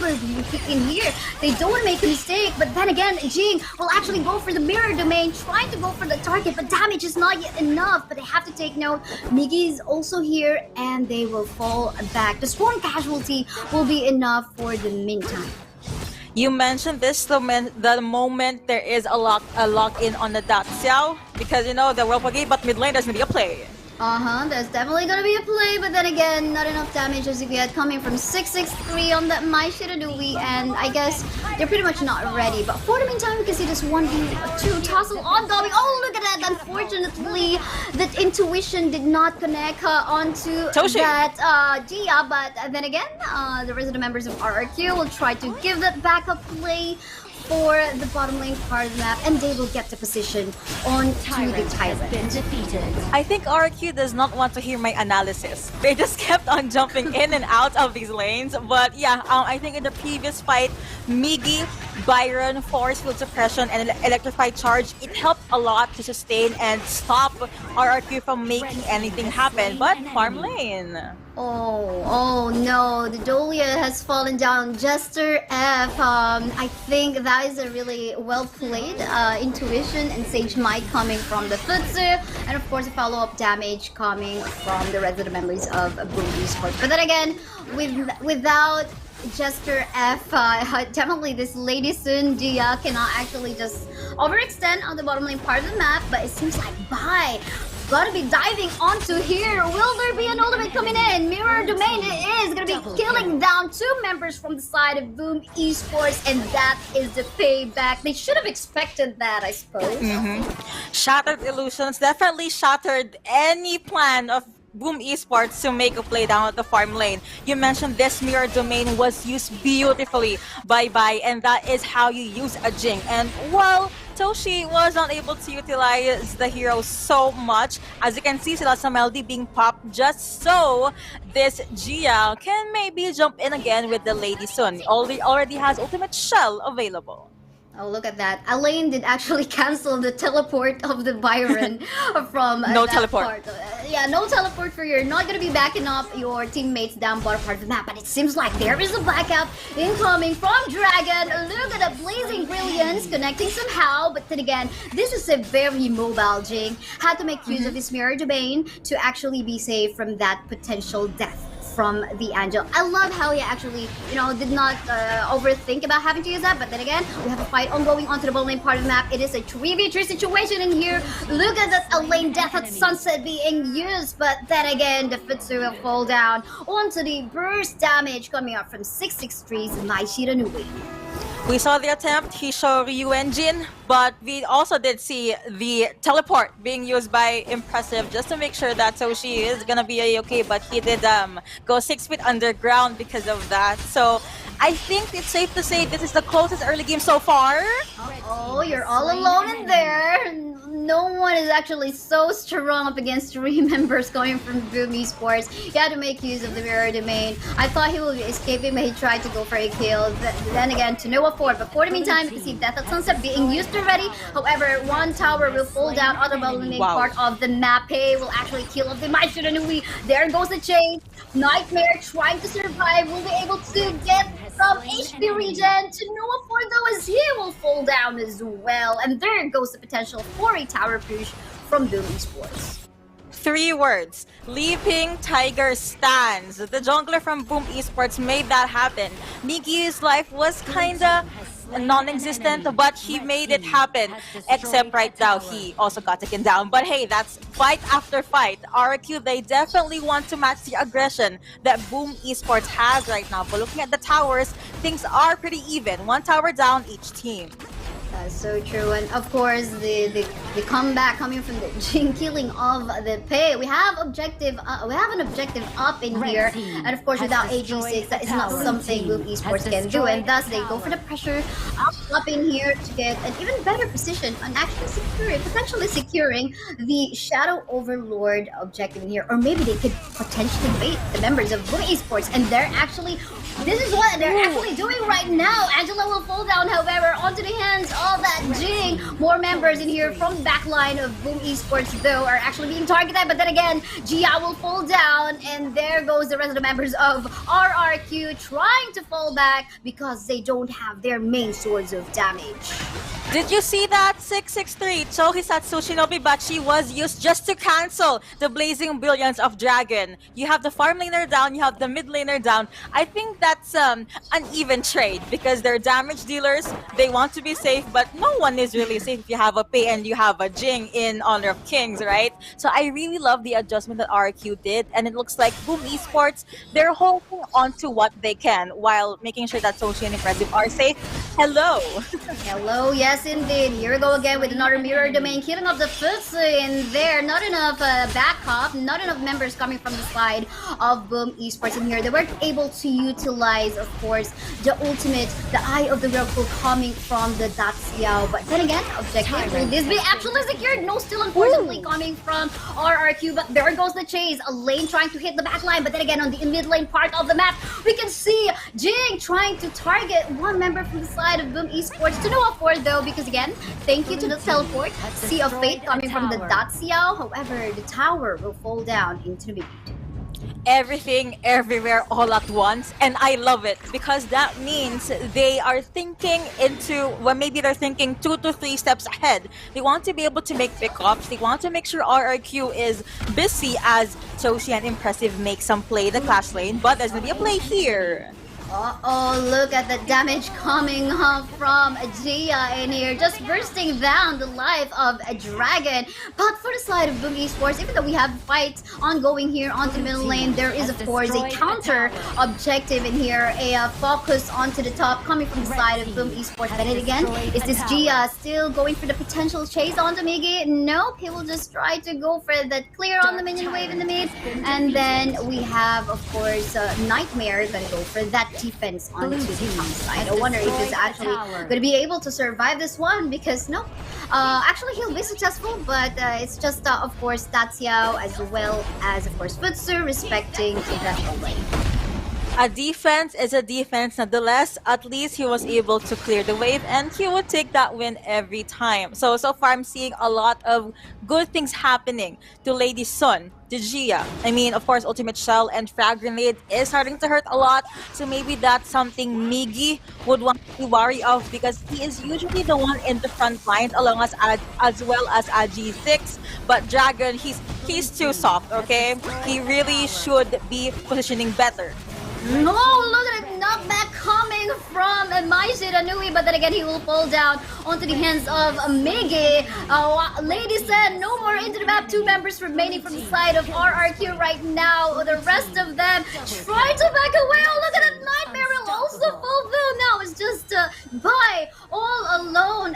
in here. They don't make a mistake, but then again, Jing will actually go for the mirror domain, trying to go for the target, but damage is not yet enough. But they have to take note, Migi is also here, and they will fall back. The swarm casualty will be enough for the meantime. You mentioned this the moment there is a lock in on the Daxiao, because the Whirlpool gate, but mid lane there's gonna be a play. There's definitely gonna be a play, but then again, not enough damage as if we had coming from 663 on that Mai Shiranui, and I guess they're pretty much not ready. But for the meantime, we can see this 1v2 tussle ongoing. Oh, look at that! Unfortunately, that intuition did not connect onto Toshi. that Gia, but then again, the rest of the members of RRQ will try to give that backup play for the bottom lane part of the map, and they will get the position onto the Tyrant. Been defeated. I think RQ does not want to hear my analysis. They just kept on jumping in and out of these lanes. But yeah, I think in the previous fight, Migi, Byron, Force Field Suppression, and Electrified Charge, it helped a lot to sustain and stop RRQ from making anything happen. But farm lane. Oh no, the Dolia has fallen down. Jester F, I think that is a really well played intuition and Sage Might coming from the Futsu, and of course a follow-up damage coming from the rest of the members of Boom Esports. But then again, without Jester F, definitely this Lady Sun Dia cannot actually just overextend on the bottom lane part of the map, but it seems like bye. Gotta be diving onto here. Will there be an ultimate coming in? Mirror Domain it is. Gonna be killing down 2 members from the side of Boom Esports, and that is the payback. They should have expected that, I suppose. Shattered illusions definitely shattered any plan of Boom Esports to make a play down at the farm lane. You mentioned this mirror domain was used beautifully by Bai, and that is how you use a Jing. And well, Toshi was not able to utilize the hero so much. As you can see, sila some LD being popped just so this Gia can maybe jump in again with the Lady Sun. Already has ultimate shell available. Oh, look at that. Elaine did actually cancel the teleport of the Byron from No that teleport. part. Yeah, no teleport for you're not going to be backing up your teammates down bottom part of the map. But it seems like there is a backup incoming from Dragon. Look at the Blazing Brilliance connecting somehow. But then again, this is a very mobile Jing. Had to make use of his mirror domain to actually be saved from that potential death from the Angel. I love how he actually, did not overthink about having to use that. But then again, we have a fight ongoing onto the bottom lane part of the map. It is a 3v3 situation in here. Look at that Elaine Death at Sunset being used. But then again, the Futsu will fall down onto the burst damage coming up from 663's Mai Shiranui. We saw the attempt, he showed Ryu engine, but we also did see the teleport being used by Impressive just to make sure that Soshi is gonna be a-okay, but he did go 6 feet underground because of that. So I think it's safe to say this is the closest early game so far. Oh, you're all alone in there. No one is actually so strong up against 3 members going from Boom Esports. He had to make use of the mirror domain. I thought he would be escaping, but he tried to go for a kill. Then again, to Noah 4. But for the meantime, you can see Death at Sunset being used already. However, one tower will fall down on the bottom part of the map. Hey, will actually kill off the Midseason. There goes the chase. Nightmare trying to survive. Will be able to get some HP regen to Noah 4 though, as he will fall down as well. And there goes the potential for a tower push from Boom Esports. 3 words. Leaping Tiger stands. The jungler from Boom Esports made that happen. Migi's life was kinda non-existent, but he made it happen. Except right now, he also got taken down. But hey, that's fight after fight. RRQ, they definitely want to match the aggression that Boom Esports has right now. But looking at the towers, things are pretty even. 1 tower down each team. That's so true, and of course the comeback coming from the Jing killing of the Pei. We have an objective up in here, and of course without AG6, that is not something Boom Esports can do, and thus they go for the pressure up in here to get an even better position on actually potentially securing the Shadow Overlord objective in here, or maybe they could potentially bait the members of Boom Esports, and this is what they're actually doing right now. Angela will fall down, however, onto the hands of that Jing. More members in here from the backline of Boom Esports, though, are actually being targeted. But then again, Gia will fall down, and there goes the rest of the members of RRQ trying to fall back because they don't have their main source of damage. Did you see that? 663 Chohisatsu Shinobi Bachi was used just to cancel the Blazing Brilliance of Dragon. You have the farm laner down, you have the mid laner down. I think that's an even trade because they're damage dealers. They want to be safe, but no one is really safe if you have a Pei and you have a Jing in Honor of Kings, right? So I really love the adjustment that RRQ did, and it looks like Boom Esports, they're holding on to what they can while making sure that Soshi and Impressive are safe. Hello! Hello, yes indeed. Here we go again with another mirror domain, killing off the Futsu in there. Not enough backup, not enough members coming from the side of Boom Esports in here. They weren't able to utilize, of course, the ultimate, the Eye of the Whirlpool coming from the Datsiao. But then again, objective, will this be actually secured? No, still unfortunately coming from RRQ, but there goes the chase. A lane trying to hit the back line, but then again, on the mid lane part of the map, we can see Jing trying to target one member from the side of Boom Esports. To no afford though, because again, thank you to the teleport. Sea of Fate coming from the Datsiao. However, the tower will fall down into the mid. Everything, everywhere, all at once, and I love it because that means they are thinking maybe they're thinking 2 to 3 steps ahead. They want to be able to make pickups. They want to make sure RRQ is busy as Soshi and Impressive make some play the clash lane, but there's gonna be a play here. Uh-oh, look at the damage coming from Gia in here, just bursting down the life of a dragon. But for the side of Boom Esports, even though we have fights ongoing here onto the middle lane, there is of course a counter objective in here, a focus onto the top coming from the side of Boom Esports. But then again, is this Gia still going for the potential chase onto Migi? Nope, he will just try to go for the clear on the minion wave in the mid. And then we have, of course, Nightmare gonna go for that defense onto the top side. I wonder if he's actually going to be able to survive this one because no, actually he'll be successful, but it's just of course Datsiao as well as of course Futsu respecting the lane. A defense is a defense nonetheless. At least he was able to clear the wave and he would take that win every time. So far I'm seeing a lot of good things happening to Lady Sun, to Gia. I mean, of course, Ultimate Shell and Frag Grenade is starting to hurt a lot. So maybe that's something Migi would want to be wary of because he is usually the one in the front line along as well as G6. But Dragon, he's too soft, okay? He really should be positioning better. No, look at that knockback coming from Midseason, but then again he will fall down onto the hands of Migi. Lady said no more into the map. 2 members remaining from the side of RRQ right now. The rest of them try to back away. Oh, look at that Nightmare will also fall down now. It's just but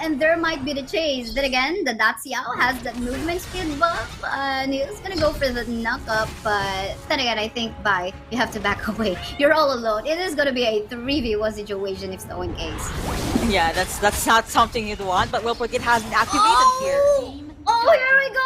and there might be the chase. Then again, the Daxiao has that movement speed buff, and he's gonna go for the knock-up, but then again, I think bye. You have to back away. You're all alone. It is gonna be a 3v1 situation if so in case. Yeah, that's not something you'd want, but Whirlpool Gate has been activated here. Oh, here we go!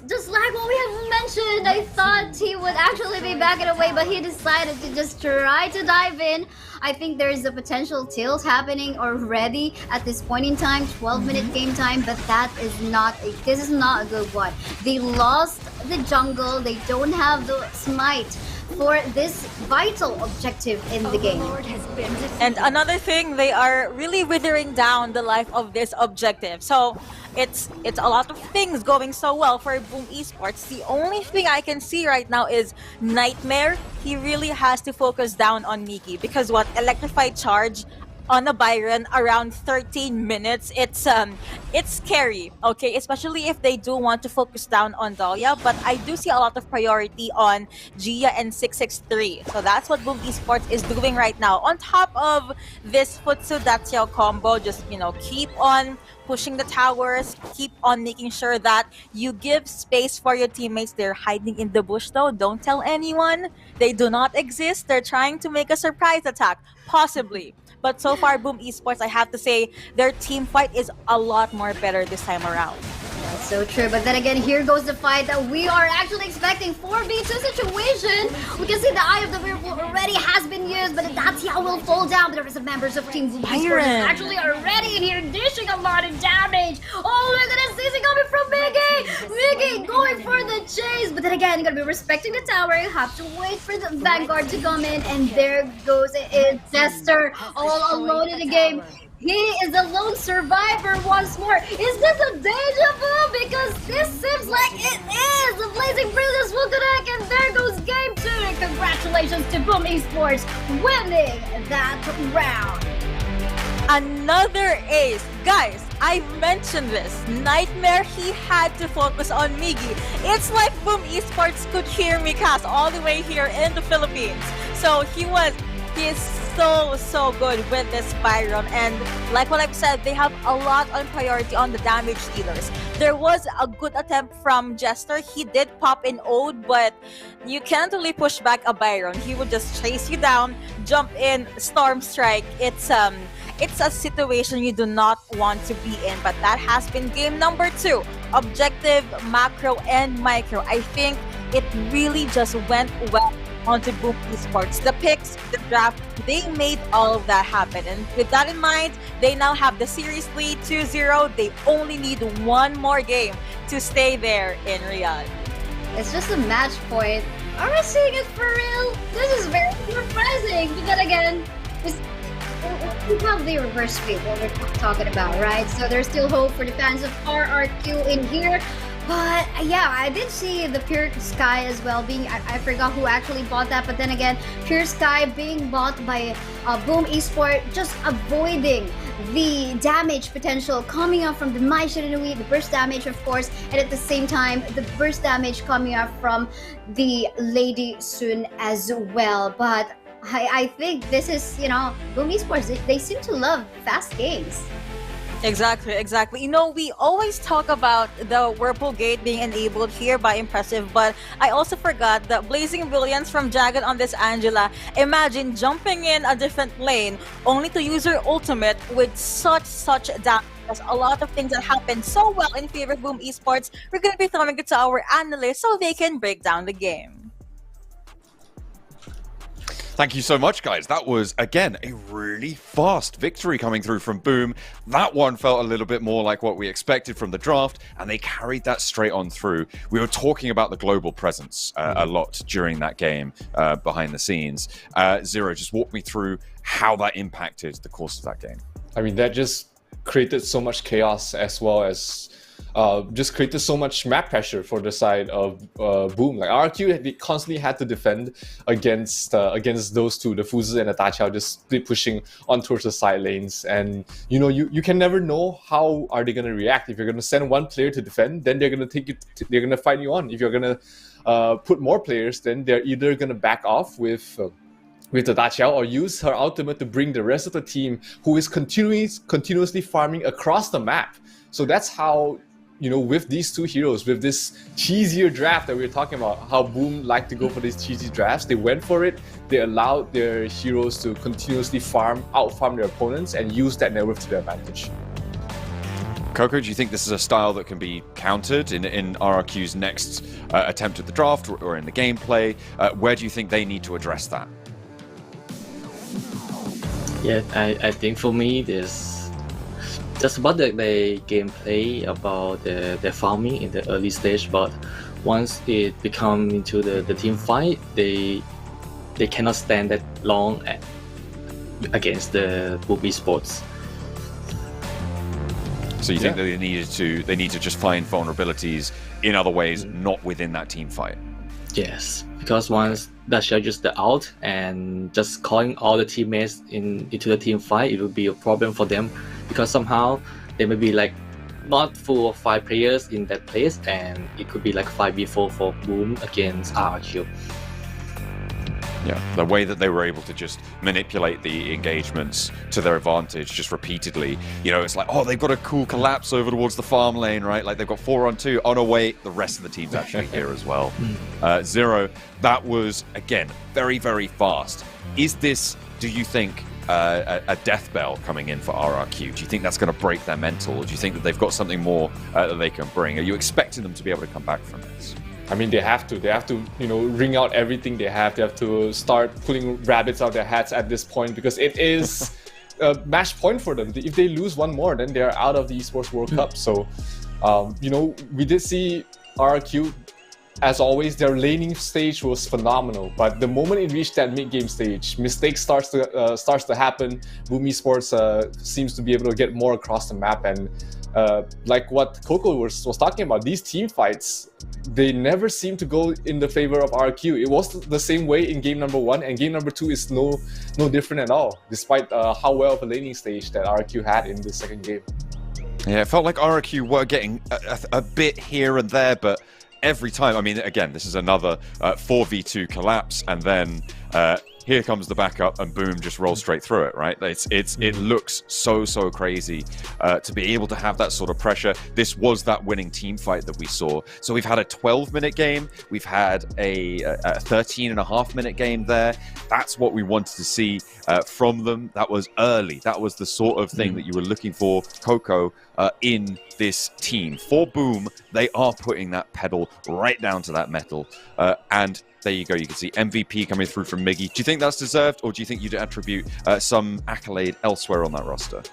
Just like what we have mentioned, I thought he would actually be backing away, but he decided to just try to dive in. I think there is a potential tilt happening already at this point in time, 12-minute game time, but this is not a good one. They lost the jungle, they don't have the smite for this vital objective in the game. And another thing, they are really withering down the life of this objective. So it's a lot of things going so well for Boom Esports. The only thing I can see right now is Nightmare. He really has to focus down on Miki because what Electrified Charge on a Byron around 13 minutes, it's scary, okay, especially if they do want to focus down on Dahlia, but I do see a lot of priority on Gia and 663, so that's what Boom Esports is doing right now. On top of this Futsu Daxiao combo, just, you know, keep on pushing the towers, keep on making sure that you give space for your teammates. They're hiding in the bush though, don't tell anyone. They do not exist. They're trying to make a surprise attack, possibly. But so far, Boom Esports, I have to say, their team fight is a lot more better this time around. That's so true, but then again, here goes the fight that we are actually expecting. 4v2 situation. We can see the Eye of the Whirlpool already has been used, but the Dacia will fall down. But there are some members of Team Boom Esports actually already in here dishing a lot of damage. Oh, look at this CC coming from Miggy! Miggy going for the chase, but then again, you're gonna be respecting the tower. You have to wait for the Vanguard to come in, and there goes it. Jester all alone in the game. He is a lone survivor once more. Is this a deja vu? Because this seems like it is. The Blazing Brilliance will connect, and there goes game 2. And congratulations to Boom Esports winning that round. Another ace. Guys, I mentioned this. Nightmare, he had to focus on Miggy. It's like Boom Esports could hear me cast all the way here in the Philippines. So he is so good with this Byron, and like what I've said, they have a lot on priority on the damage dealers. There was a good attempt from Jester. He did pop in Ode, but you can't really push back a Byron. He would just chase you down, jump in, Storm Strike. It's a situation you do not want to be in, but that has been game number 2. Objective, macro, and micro. I think it really just went well onto Boom Esports. The picks, the draft, they made all of that happen. And with that in mind, they now have the series lead 2-0. They only need one more game to stay there in Riyadh. It's just a match point. Are we seeing it for real? This is very surprising. But then again, we have the reverse sweep, what we're talking about, right? So there's still hope for the fans of RRQ in here. But yeah, I did see the Pure Sky as well being, I forgot who actually bought that, but then again, Pure Sky being bought by Boom Esports, just avoiding the damage potential coming up from the Mai Shiranui, the burst damage of course, and at the same time, the burst damage coming up from the Lady Sun as well. But I think this is, you know, Boom Esports, they seem to love fast games. Exactly. You know, we always talk about the Whirlpool Gate being enabled here by Impressive, but I also forgot the Blazing Brilliance from Dragon on this Angela. Imagine jumping in a different lane only to use your ultimate with such damage. There's a lot of things that happen so well in favor of Boom Esports. We're going to be throwing it to our analysts so they can break down the game. Thank you so much, guys. That was, again, a really fast victory coming through from Boom. That one felt a little bit more like what we expected from the draft, and they carried that straight on through. We were talking about the global presence a lot during that game behind the scenes. Zero, just walk me through how that impacted the course of that game. I mean, that just created so much chaos, as well as just created so much map pressure for the side of Boom. Like RRQ, they constantly had to defend against those two, the Fuzu and the Tachao, just split pushing on towards the side lanes. And you know, you can never know how are they gonna react. If you're gonna send one player to defend, then they're gonna take you. They're gonna fight you on. If you're gonna put more players, then they're either gonna back off with with the Daqiao, or use her ultimate to bring the rest of the team who is continuously farming across the map. So that's how, you know, with these two heroes, with this cheesier draft that we were talking about, how Boom like to go for these cheesy drafts, they went for it. They allowed their heroes to continuously out-farm their opponents and use that network to their advantage. Coco, do you think this is a style that can be countered in RRQ's next attempt at the draft or in the gameplay? Where do you think they need to address that? Yeah, I think for me, there's just about the gameplay, about the farming in the early stage, but once it becomes into the team fight, they cannot stand that long against the Boom Esports. So you think that they need to just find vulnerabilities in other ways, not within that team fight? Yes, because once Daqiao just the ult and just calling all the teammates into the team fight, it will be a problem for them, because somehow they may be like not 4 or 5 players in that place, and it could be like 5v4 for Boom against RRQ. Yeah, the way that they were able to just manipulate the engagements to their advantage just repeatedly. You know, it's like, oh, they've got a cool collapse over towards the farm lane, right? Like they've got 4-on-2. Oh no, wait, the rest of the team's actually here as well. Zero, that was, again, very, very fast. Is this, do you think, a death bell coming in for RRQ? Do you think that's going to break their mental? Or do you think that they've got something more that they can bring? Are you expecting them to be able to come back from this? I mean, they have to, you know, wring out everything they have. They have to start pulling rabbits out of their hats at this point, because it is a match point for them. If they lose one more, then they're out of the Esports World Cup. So, you know, we did see RRQ, as always, their laning stage was phenomenal. But the moment it reached that mid-game stage, mistakes starts to happen. Boom Esports seems to be able to get more across the map. And like what Coco was talking about, these team fights, they never seem to go in the favor of RRQ. It was the same way in game number 1, and game number 2 is no different at all, despite how well of a laning stage that RRQ had in the second game. Yeah, it felt like RRQ were getting a bit here and there, but every time, I mean, again, this is another 4v2 collapse, and then here comes the backup, and Boom just rolls straight through it, right? It looks so crazy to be able to have that sort of pressure. This was that winning team fight that we saw. So we've had a 12-minute game. We've had a 13.5-minute game there. That's what we wanted to see from them. That was early. That was the sort of thing that you were looking for, Coco, in this team. For Boom, they are putting that pedal right down to that metal. And there you go. You can see MVP coming through from Miggy. Do you think that's deserved, or do you think you'd attribute some accolade elsewhere on that roster?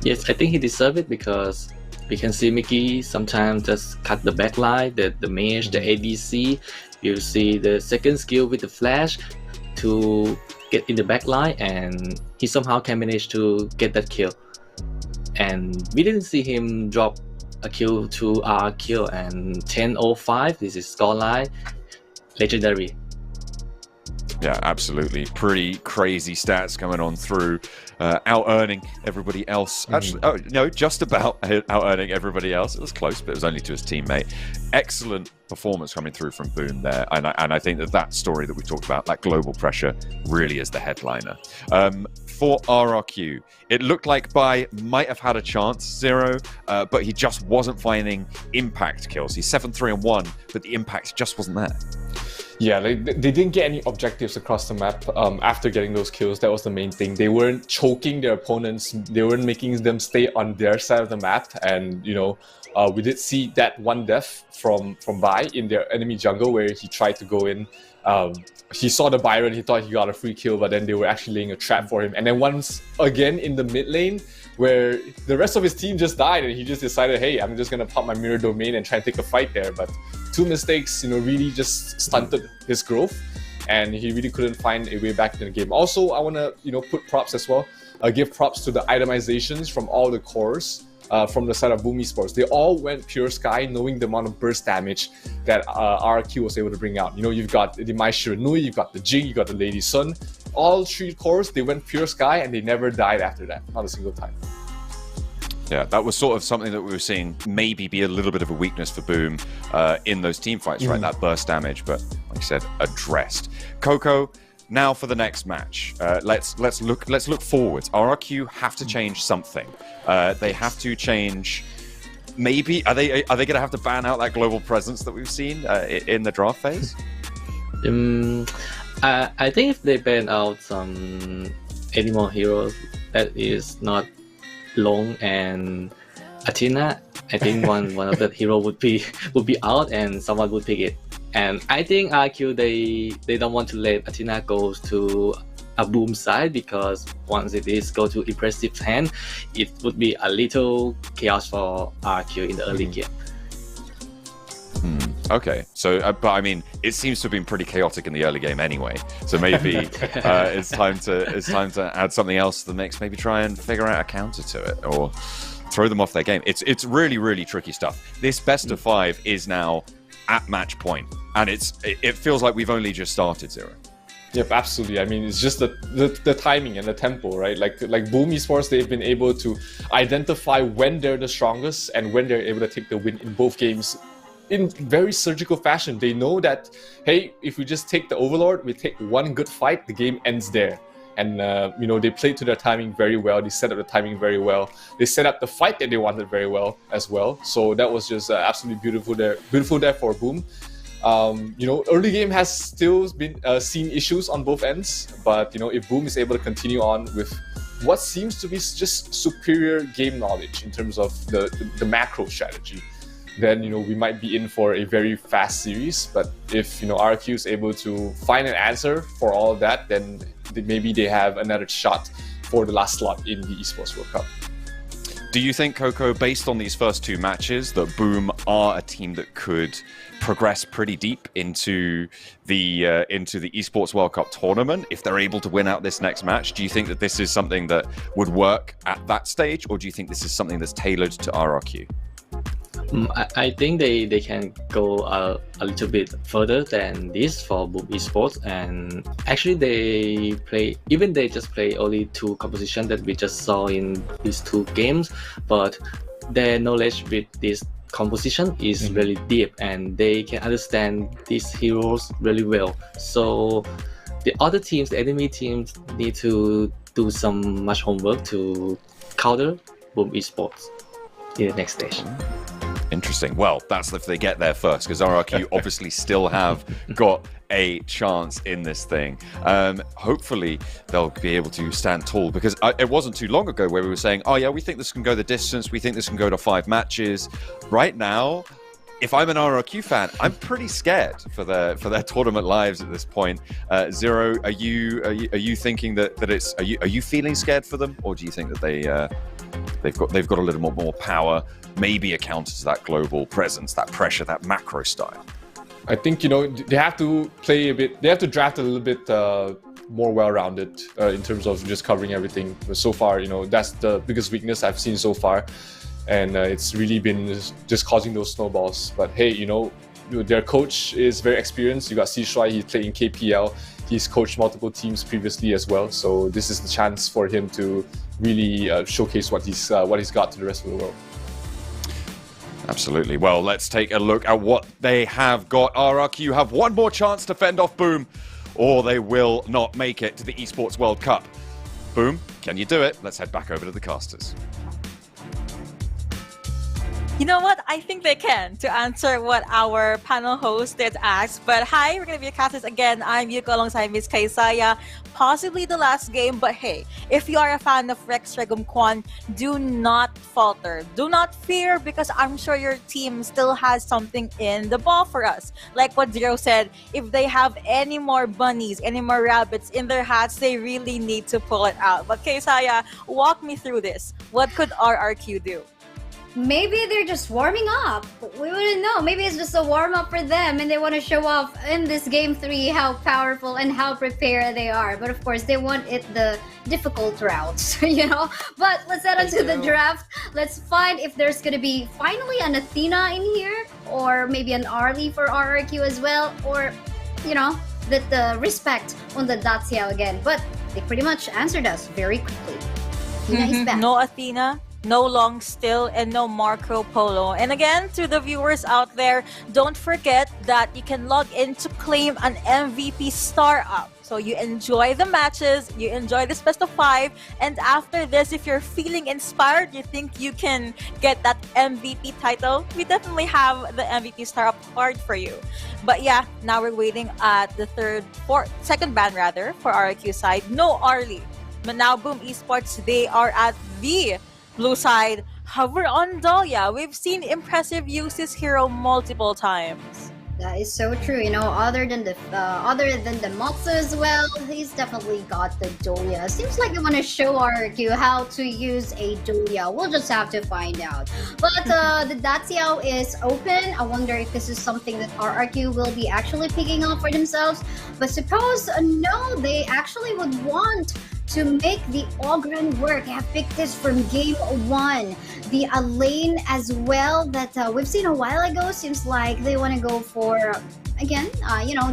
Yes, I think he deserved it, because we can see Mickey sometimes just cut the backline, the mage, the ADC. You see the second skill with the flash to get in the backline, and he somehow can manage to get that kill. And we didn't see him drop a kill to RRQ, and 10:05, this is scoreline. Legendary. Yeah, absolutely. Pretty crazy stats coming on through, out-earning everybody else. Actually, oh, no, just about out-earning everybody else. It was close, but it was only to his teammate. Excellent performance coming through from Boom there. And I think that story that we talked about, that global pressure, really is the headliner. For RRQ, it looked like Bai might have had a chance, Zero, but he just wasn't finding impact kills. He's 7-3-1, but the impact just wasn't there. Yeah, they didn't get any objectives across the map after getting those kills. That was the main thing. They weren't choking their opponents. They weren't making them stay on their side of the map. And, you know, we did see that one death from Bai in their enemy jungle, where he tried to go in. He saw the Byron, he thought he got a free kill, but then they were actually laying a trap for him. And then once again in the mid lane, where the rest of his team just died, and he just decided, hey, I'm just gonna pop my mirror domain and try and take a fight there. But 2 mistakes, you know, really just stunted his growth, and he really couldn't find a way back in the game. Also, I wanna, you know, put props as well. Give props to the itemizations from all the cores. From the side of Boom Esports. They all went pure sky, knowing the amount of burst damage that RRQ was able to bring out. You know, you've got the Mai Shiranui, you've got the Jing, you've got the Lady Sun. All 3 cores, they went pure sky, and they never died after that. Not a single time. Yeah, that was sort of something that we were seeing maybe be a little bit of a weakness for Boom in those team fights, right? That burst damage, but like I said, addressed. Coco, now for the next match. Let's look forwards. RRQ have to change something. They have to change. Maybe are they going to have to ban out that global presence that we've seen in the draft phase? I think if they ban out some animal heroes that is not Long and Athena, I think one of the hero would be out and someone would pick it. And I think RQ they don't want to let Athena go to a Boom side, because once it is go to Impressive's hand, it would be a little chaos for RQ in the early game. Okay, so but I mean, it seems to have been pretty chaotic in the early game anyway. So maybe it's time to add something else to the mix. Maybe try and figure out a counter to it, or throw them off their game. It's really tricky stuff. This best of 5 is now at match point, and it feels like we've only just started, Zero. Yep, absolutely. I mean, it's just the timing and the tempo, right? Like Boom Esports, they've been able to identify when they're the strongest and when they're able to take the win in both games in very surgical fashion. They know that, hey, if we just take the Overlord, we take one good fight, the game ends there. And they played to their timing very well. They set up the timing very well. They set up the fight that they wanted very well as well. So that was just absolutely beautiful there for Boom. Early game has still been seen issues on both ends, but if Boom is able to continue on with what seems to be just superior game knowledge in terms of the macro strategy, then we might be in for a very fast series. But if RRQ is able to find an answer for all of that, then maybe they have another shot for the last slot in the Esports World Cup. Do you think, Coco, based on these first 2 matches, that Boom are a team that could progress pretty deep into the Esports World Cup tournament if they're able to win out this next match? Do you think that this is something that would work at that stage, or do you think this is something that's tailored to RRQ? I think they can go a little bit further than this for Boom Esports, and actually they just play only 2 compositions that we just saw in these 2 games, but their knowledge with this composition is really deep, and they can understand these heroes really well. So the other teams, the enemy teams, need to do some much homework to counter Boom Esports in the next stage. Interesting. Well, that's if they get there first, because RRQ obviously still have got a chance in this thing. Hopefully they'll be able to stand tall, because it wasn't too long ago where we were saying, oh yeah, we think this can go the distance, we think this can go to 5 matches. Right now, if I'm an RRQ fan, I'm pretty scared for their tournament lives at this point. Zero, are you thinking that it's are you feeling scared for them, or do you think that they've got a little more power, maybe a counter to that global presence, that pressure, that macro style? I think they have to play a bit. They have to draft a little bit more well-rounded in terms of just covering everything. But so far, that's the biggest weakness I've seen so far, and it's really been just causing those snowballs. But hey, their coach is very experienced. You got C Shuai, he played in KPL. He's coached multiple teams previously as well. So this is the chance for him to really showcase what he's got to the rest of the world. Absolutely. Well, let's take a look at what they have got. RRQ have one more chance to fend off Boom, or they will not make it to the Esports World Cup. Boom, can you do it? Let's head back over to the casters. You know what? I think they can, to answer what our panel host did ask. But hi, we're going to be casters again. I'm Yuko alongside Miss Kaysaya. Possibly the last game, but hey, if you are a fan of Rex Regum Kwan, do not falter. Do not fear, because I'm sure your team still has something in the ball for us. Like what Zero said, if they have any more bunnies, any more rabbits in their hats, they really need to pull it out. But Kaysaya, walk me through this. What could RRQ do? Maybe they're just warming up. We wouldn't know. Maybe it's just a warm-up for them, and they want to show off in this Game 3 how powerful and how prepared they are. But of course, they want it the difficult routes, But let's head on to the draft. Let's find if there's going to be finally an Athena in here, or maybe an Arlie for RRQ as well, or, the respect on the Dacia again. But they pretty much answered us very quickly. Athena is back. No Athena, no Long Still, and no Marco Polo. And again, to the viewers out there, don't forget that you can log in to claim an MVP star up. So you enjoy the matches, you enjoy this best of 5, and after this, if you're feeling inspired, you think you can get that MVP title, we definitely have the MVP star up hard for you. But yeah, now we're waiting at the second ban rather for RRQ side. No Arlie. But now Boom Esports, they are at the blue side. Hover on Dahlia. We've seen impressive uses hero multiple times. That is so true. You know, other than the Moxu as well, he's definitely got the Dolia. Seems like they want to show RRQ how to use a Dolia. We'll just have to find out. But the Daciao is open. I wonder if this is something that RRQ will be actually picking up for themselves. But suppose no, they actually would want to make the Ogren work. I have picked this from game 1. The lane as well that we've seen a while ago, seems like they want to go for, again,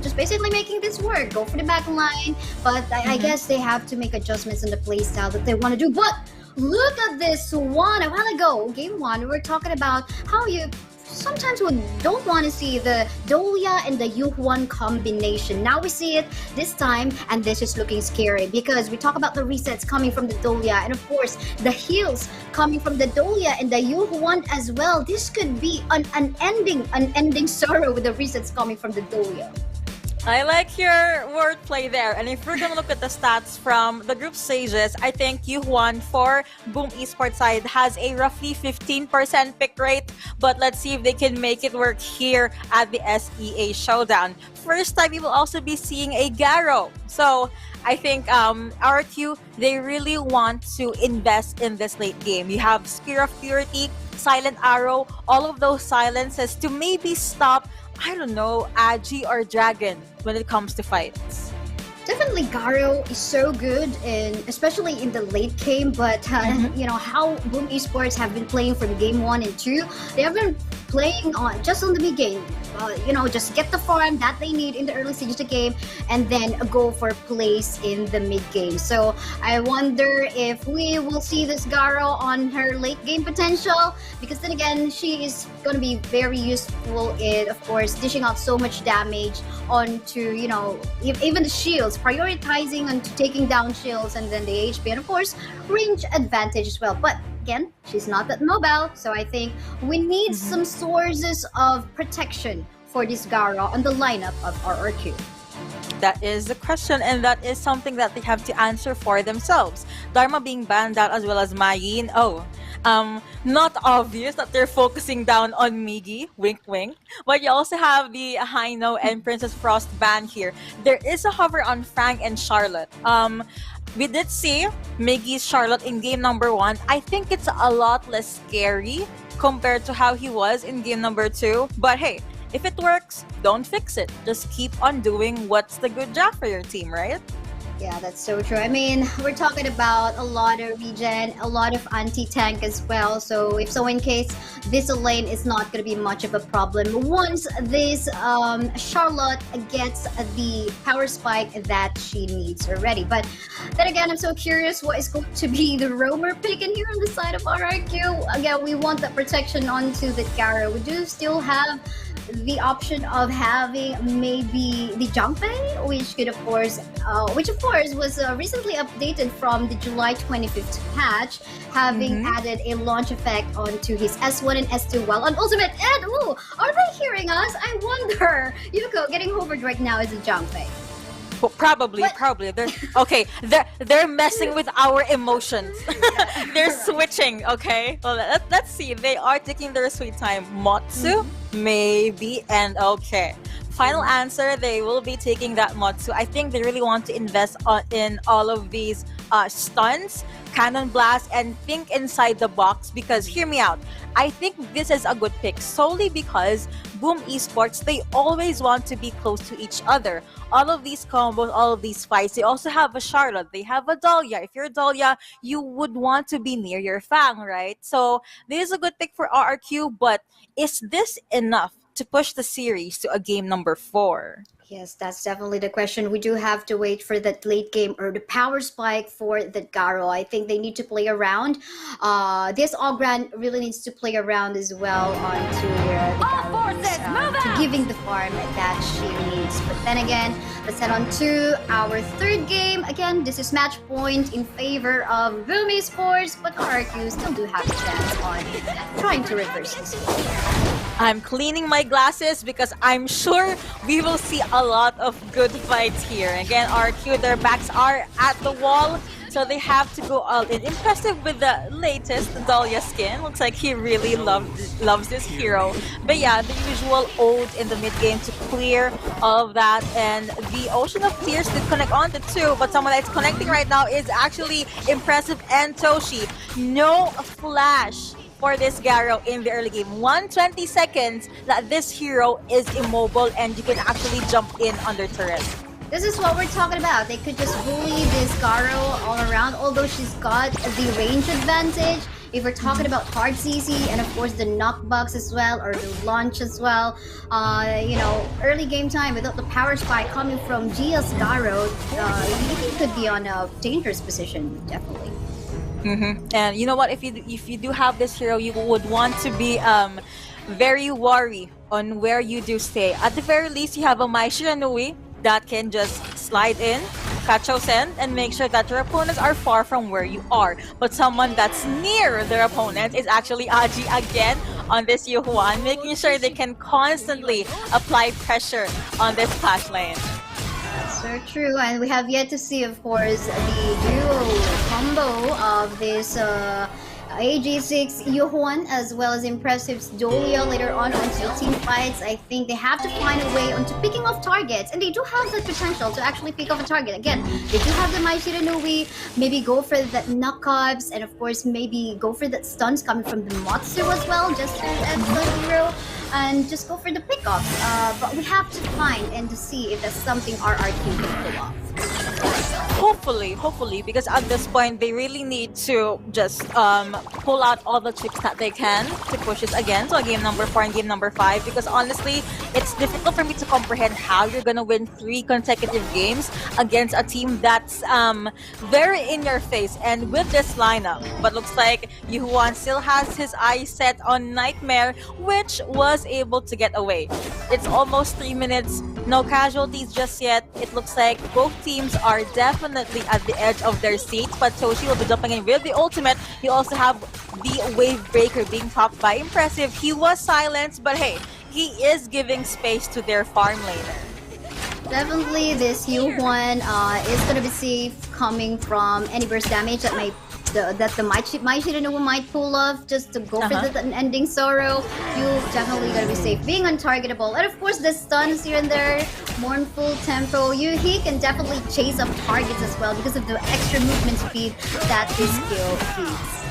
just basically making this work. Go for the back line, but I guess they have to make adjustments in the playstyle that they want to do. But look at this one. A while ago, game 1, we were talking about how you sometimes we don't want to see the Dolia and the Yuhuan combination. Now we see it this time, and this is looking scary because we talk about the resets coming from the Dolia, and of course the heals coming from the Dolia and the Yuhuan as well. This could be an unending sorrow with the resets coming from the Dolia. I like your wordplay there. And if we're gonna look at the stats from the group stages, I think Yuhuan for Boom Esports side has a roughly 15% pick rate. But let's see if they can make it work here at the SEA Showdown. First time we will also be seeing a Garo. So I think RRQ, they really want to invest in this late game. You have Spear of Purity, Silent Arrow, all of those silences to maybe stop, I don't know, Agi or Dragon when it comes to fights. Definitely Garo is so good, especially in the late game, but how Boom Esports have been playing from game 1 and 2, they have been playing on the mid game. Just get the farm that they need in the early stages of the game and then go for plays in the mid game. So I wonder if we will see this Garo on her late game potential, because then again, she is going to be very useful in, of course, dishing out so much damage onto, even the shields, prioritizing onto taking down shields and then the HP, and of course, range advantage as well. But again, she's not that mobile, so I think we need some sources of protection for this Garo on the lineup of RRQ. That is the question, and that is something that they have to answer for themselves. Dharma being banned out as well as Mayin. Not obvious that they're focusing down on Migi, wink wink. But you also have the Haino and Princess Frost ban here. There is a hover on Frank and Charlotte. We did see Miggy's Charlotte in game number 1. I think it's a lot less scary compared to how he was in game number 2. But hey, if it works, don't fix it. Just keep on doing what's the good job for your team, right? Yeah, that's so true. I mean, we're talking about a lot of regen, a lot of anti-tank as well. So if so in case this lane is not going to be much of a problem once this Charlotte gets the power spike that she needs already. But then again, I'm so curious what is going to be the roamer pick in here on the side of RRQ. Again, we want that protection onto the Garo. We do still have the option of having maybe the Junpei, which of course was recently updated from the July 25th patch, having added a launch effect onto his S1 and S2 while on Ultimate. And are they hearing us? I wonder. Yuko getting hovered right now is a Junpei. Well, probably. They're messing with our emotions. They're switching. Okay. Well, let's see. They are taking their sweet time. Motsu, maybe, and okay. Final answer, they will be taking that Motsu. I think they really want to invest in all of these stuns, cannon blast, and think inside the box, because hear me out. I think this is a good pick solely because Boom Esports, they always want to be close to each other. All of these combos, all of these fights, they also have a Charlotte, they have a Dahlia. If you're Dahlia, you would want to be near your Fang, right? So this is a good pick for RRQ, but is this enough to push the series to a game number 4? Yes, that's definitely the question. We do have to wait for that late game or the power spike for the Garo. I think they need to play around. This Ogran really needs to play around as well onto the Garo. to giving the farm that she needs. But then again, let's head on to our third game. Again, this is match point in favor of Boom Esports, but RRQ still do have a chance on trying to reverse this. I'm cleaning my glasses because I'm sure we will see a lot of good fights here. Again, RQ, their backs are at the wall, so they have to go all in. Impressive with the latest Dahlia skin. Looks like he really loves this hero. But yeah, the usual ode in the mid game to clear all of that. And the Ocean of Tears did connect on the two, but someone that's connecting right now is actually Impressive and Toshi. No flash for this Garo in the early game. 120 seconds that this hero is immobile and you can actually jump in under turret. This is what we're talking about. They could just bully this Garo all around, although she's got the range advantage. If we're talking about hard CC and of course the knockbacks as well, or the launch as well, you know, early game time without the power spike coming from Gia's Garo, he could be on a dangerous position, definitely. And you know what? If you do have this hero, you would want to be very worried on where you do stay. At the very least, you have a Mai Shiranui that can just slide in, catch your send, and make sure that your opponents are far from where you are. But someone that's near their opponent is actually Aji again on this Yuhuan, making sure they can constantly apply pressure on this clash lane. So true, and we have yet to see, of course, the duo combo of this AG6 Yuhuan as well as Impressive's Dolia later on onto team fights. I think they have to find a way onto picking off targets, and they do have the potential to actually pick off a target. Again, they do have the Mai Shiranui, maybe go for that knockups, and of course maybe go for that stuns coming from the Matsu as well, just as the hero. And just go for the pickoffs. But we have to find and to see if that's something RRQ can pull off. Hopefully, because at this point they really need to just pull out all the tricks that they can to push it again to game number 4 and game number 5. Because honestly, it's difficult for me to comprehend how you're gonna win 3 consecutive games against a team that's very in your face and with this lineup. But looks like Yuhuan still has his eyes set on Nightmare, which was able to get away. It's almost 3 minutes, no casualties just yet. It looks like both teams are definitely at the edge of their seats, but Toshi will be jumping in with the ultimate. You also have the Wave Breaker being popped by Impressive. He was silenced, but hey, he is giving space to their farm laner. Definitely this Yuhuan is going to be safe coming from any burst damage that the Mai Shiranui might pull off just to go for the ending sorrow. You definitely gotta be safe, being untargetable, and of course the stuns here and there, mournful tempo. He can definitely chase up targets as well because of the extra movement speed that this skill feeds.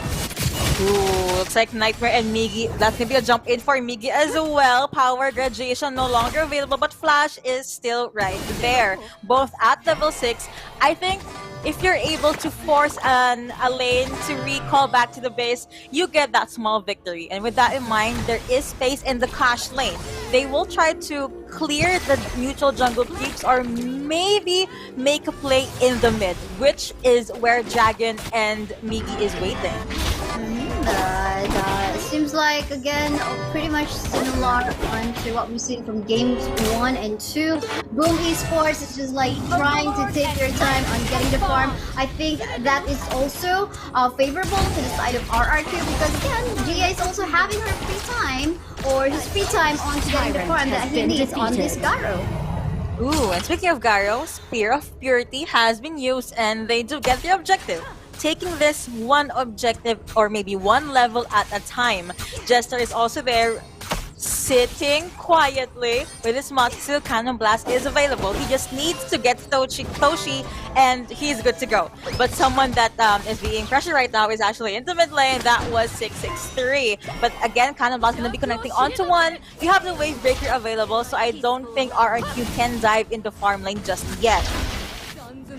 Ooh, looks like Nightmare and Migi. That's gonna be a jump in for Migi as well. Power graduation no longer available, but Flash is still right there. Both at level 6. I think if you're able to force a lane to recall back to the base, you get that small victory. And with that in mind, there is space in the clash lane. They will try to clear the neutral jungle creeps or maybe make a play in the mid, which is where Dragon and Migi is waiting. Seems like, again, pretty much similar to what we've seen from games 1 and 2. Boom Esports is just like trying to take their time on getting the farm. I think that is also favorable to the side of RRQ because, again, Gia is also having her free time, or his free time on getting the farm that he needs on this Garo. Ooh, and speaking of Garo, Spear of Purity has been used and they do get the objective. Taking this one objective or maybe one level at a time. Jester is also there sitting quietly with his Matsu. Cannon Blast is available. He just needs to get Toshi and he's good to go. But someone that is being pressured right now is actually in the mid lane. That was 663. But again, Cannon Blast going to be connecting onto one. You have the Wave Breaker available, so I don't think RRQ can dive into farm lane just yet.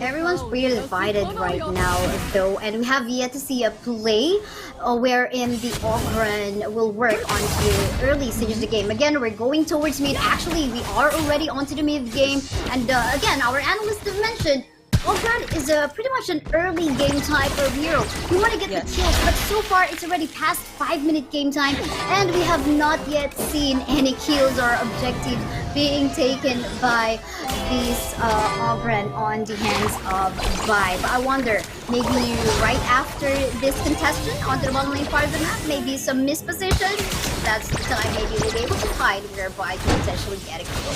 Everyone's pretty divided right now, though, and we have yet to see a play wherein the Ogren will work on the early stages of the game. Again, we're going towards mid. Actually, we are already onto the mid game, and again, our analysts have mentioned Ogran is pretty much an early game type of hero. You want to get the kills, but so far it's already past 5-minute game time, and we have not yet seen any kills or objectives being taken by this Ogran on the hands of Vi. But I wonder, maybe right after this contestant onto the bottom lane part of the map, maybe some misposition. That's the time maybe we'll be able to hide where Vi can potentially get a kill.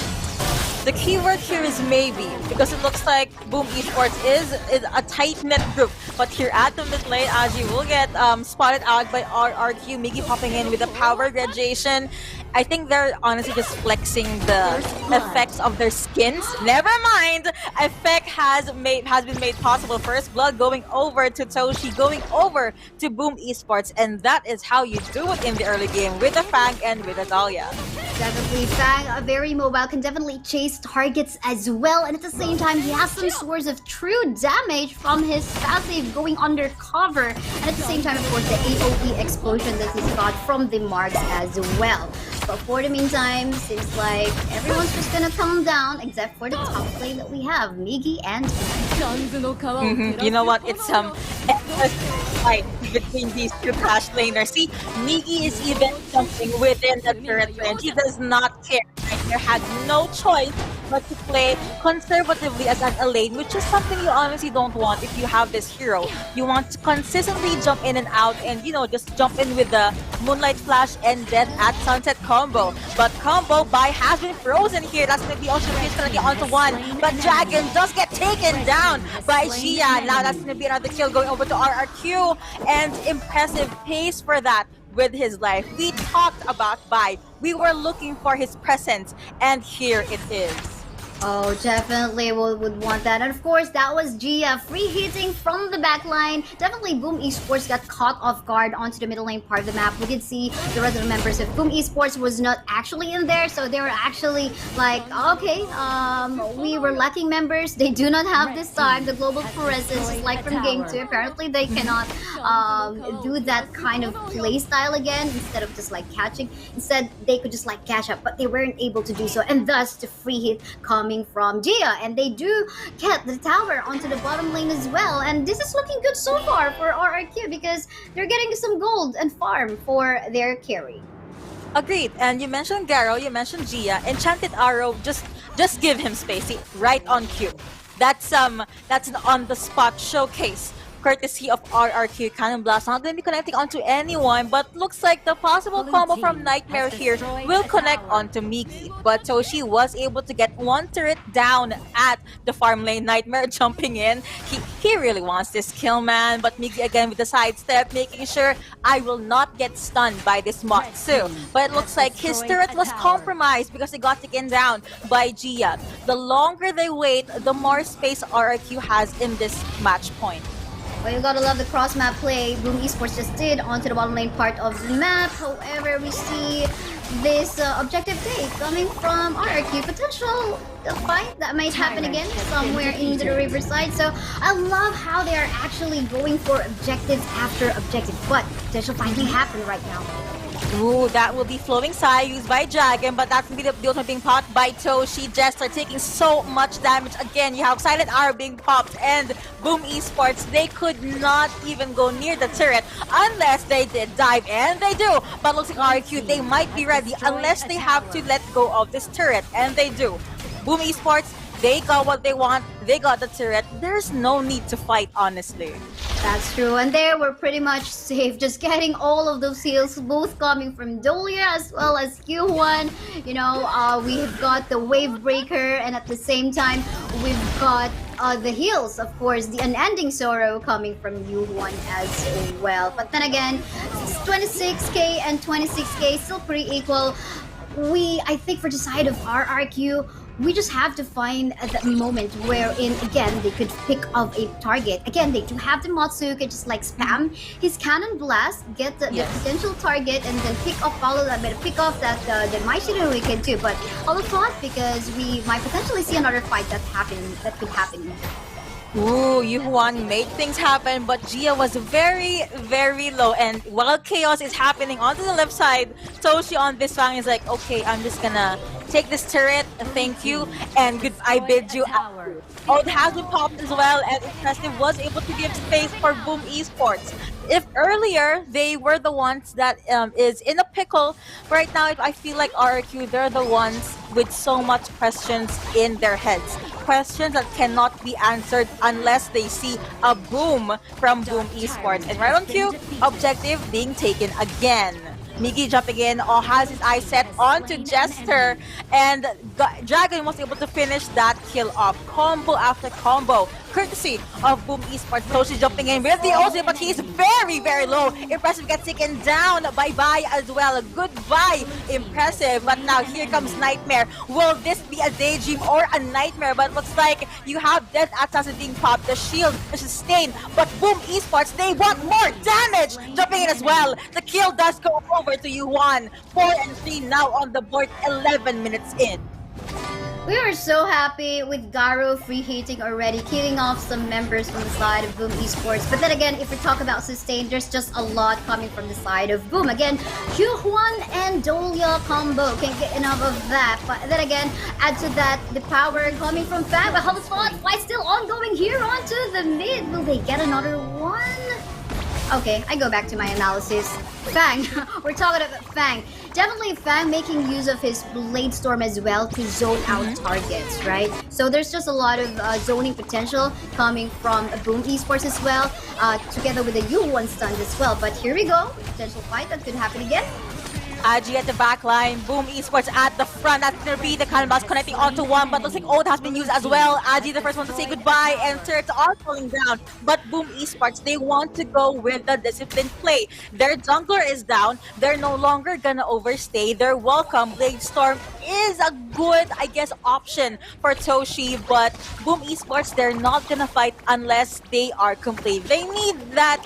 The keyword here is maybe, because it looks like Boom Esports is a tight-knit group. But here at the mid lane, Aji will get spotted out by RRQ. Miggy popping in with a power graduation. I think they're honestly just flexing the effects of their skins. Never mind! Effect has been made possible. First blood going over to Toshi, going over to Boom Esports, and that is how you do it in the early game with a Fang and with a Dahlia. Definitely, Fang, very mobile, can definitely chase targets as well, and at the same time, he has some source of true damage from his passive going undercover, and at the same time, of course, the AoE explosion that he's got from the marks as well. But for the meantime, seems like everyone's just gonna calm down, except for the top lane that we have, Miggy and You know what? It's endless fight between these two Clash laners. See, Miggy is even jumping within the turret range. He does not care. Nightmare had no choice but to play conservatively as a lane, which is something you honestly don't want if you have this hero. You want to consistently jump in and out and, you know, just jump in with the Moonlight Flash and Death at Sunset combo. But combo by has been frozen here. That's going to be Ocean Fish going to get onto one. But Dragon does get taken down by Xia. Now that's going to be another kill going over to RRQ. And impressive pace for that with his life. We talked about Vi. We were looking for his presence, and here it is. Oh, definitely would want that. And of course, that was Gia free hitting from the back line. Definitely Boom Esports got caught off guard onto the middle lane part of the map. We did see the rest of the members of Boom Esports was not actually in there, so they were actually like, okay, we were lacking members. They do not have this time the global presence, just like from game 2. Apparently, they cannot do that kind of play style again. Instead of just like catching, instead they could just like catch up, but they weren't able to do so, and thus the free hit coming from Gia, and they do get the tower onto the bottom lane as well, and this is looking good so far for RRQ because they're getting some gold and farm for their carry. Agreed. And you mentioned Garo, you mentioned Gia. Enchanted Arrow, just give him space. See, right on cue. That's an on-the-spot showcase, courtesy of RRQ. Cannon Blast not going to be connecting onto anyone, but looks like the possible combo from Nightmare here will connect onto Miggy. But Toshi was able to get one turret down at the farm lane. Nightmare jumping in. He really wants this kill, man. But Miggy again with the sidestep, making sure I will not get stunned by this Matsu. But it looks like his turret was compromised because he got taken down by Gia. The longer they wait, the more space RRQ has in this match point. Well, you gotta love the cross-map play Boom Esports just did onto the bottom lane part of the map. However, we see this objective take coming from RRQ. Potential fight that might happen again somewhere into the riverside. So I love how they are actually going for objectives after objective. But potential fight may happen right now. Ooh, that will be Flowing Sai used by Dragon, but that's going to be the ultimate being popped by Toshi. Jester taking so much damage. Again, you have Silent Arrow being popped, and Boom Esports, they could not even go near the turret unless they did dive, and they do. But looks like RQ, they might be ready unless they have to let go of this turret, and they do. Boom Esports, they got what they want. They got the turret. There's no need to fight, honestly. That's true, and there we're pretty much safe. Just getting all of those heals, both coming from Dolia as well as Q1. You know, we have got the Wave Breaker, and at the same time, we've got the heals, of course, the Unending Sorrow coming from U1 as well. But then again, 26k and 26k still pretty equal. I think for the side of RRQ, we just have to find that moment wherein, again, they could pick up a target. Again, they do have the Matsu, could just like spam his Cannon Blast, get the potential target, and then follow that, but pick off that the Maishiro Wicked too. But all of thought, because we might potentially see another fight that could happen. Ooh, Yuhuan made things happen, but Gia was very, very low. And while chaos is happening onto the left side, Toshi on this Fang is like, okay, I'm just gonna take this turret, thank you, and good. I bid you. Oh, it has been popped as well, and Impressive was able to give space for Boom Esports. If earlier they were the ones that is in a pickle, right now I feel like RRQ, they're the ones with so much questions in their heads. Questions that cannot be answered unless they see a boom from Boom Esports. And right on cue, objective being taken again. Miggy jumping in, has his eyes set onto Jester, and Dragon was able to finish that kill off. Combo after combo, courtesy of Boom Esports. Toshi jumping in with the ulti, but he's very, very low. Impressive gets taken down. Bye-bye as well. Goodbye, Impressive. But now here comes Nightmare. Will this be a daydream or a nightmare? But looks like you have Death Assassin being popped, the shield, the sustain. But Boom Esports, they want more damage. Jumping in as well. The kill does go over to Yuan. 4 and 3 now on the board, 11 minutes in. We are so happy with Garo free hitting already, killing off some members from the side of Boom Esports. But then again, if we talk about sustain, there's just a lot coming from the side of Boom. Again, Hyuhwan and Dolia combo, can't get enough of that. But then again, add to that the power coming from Fang. But HoK fight still ongoing here onto the mid. Will they get another one? Okay, I go back to my analysis. Fang, we're talking about Fang. Definitely Fang making use of his Blade Storm as well to zone out targets, right? So there's just a lot of zoning potential coming from Boom Esports as well, together with the U1 stuns as well. But here we go, potential fight that could happen again. Aji at the back line, Boom Esports at the front. That's gonna be the Cannonballs connecting onto one, but looks like Ode has been used as well. Aji the first one to say goodbye, and turrets are falling down. But Boom Esports, they want to go with the disciplined play. Their jungler is down. They're no longer gonna overstay. They're welcome. Blade Storm is a good, I guess, option for Toshi, but Boom Esports, they're not gonna fight unless they are complete. They need that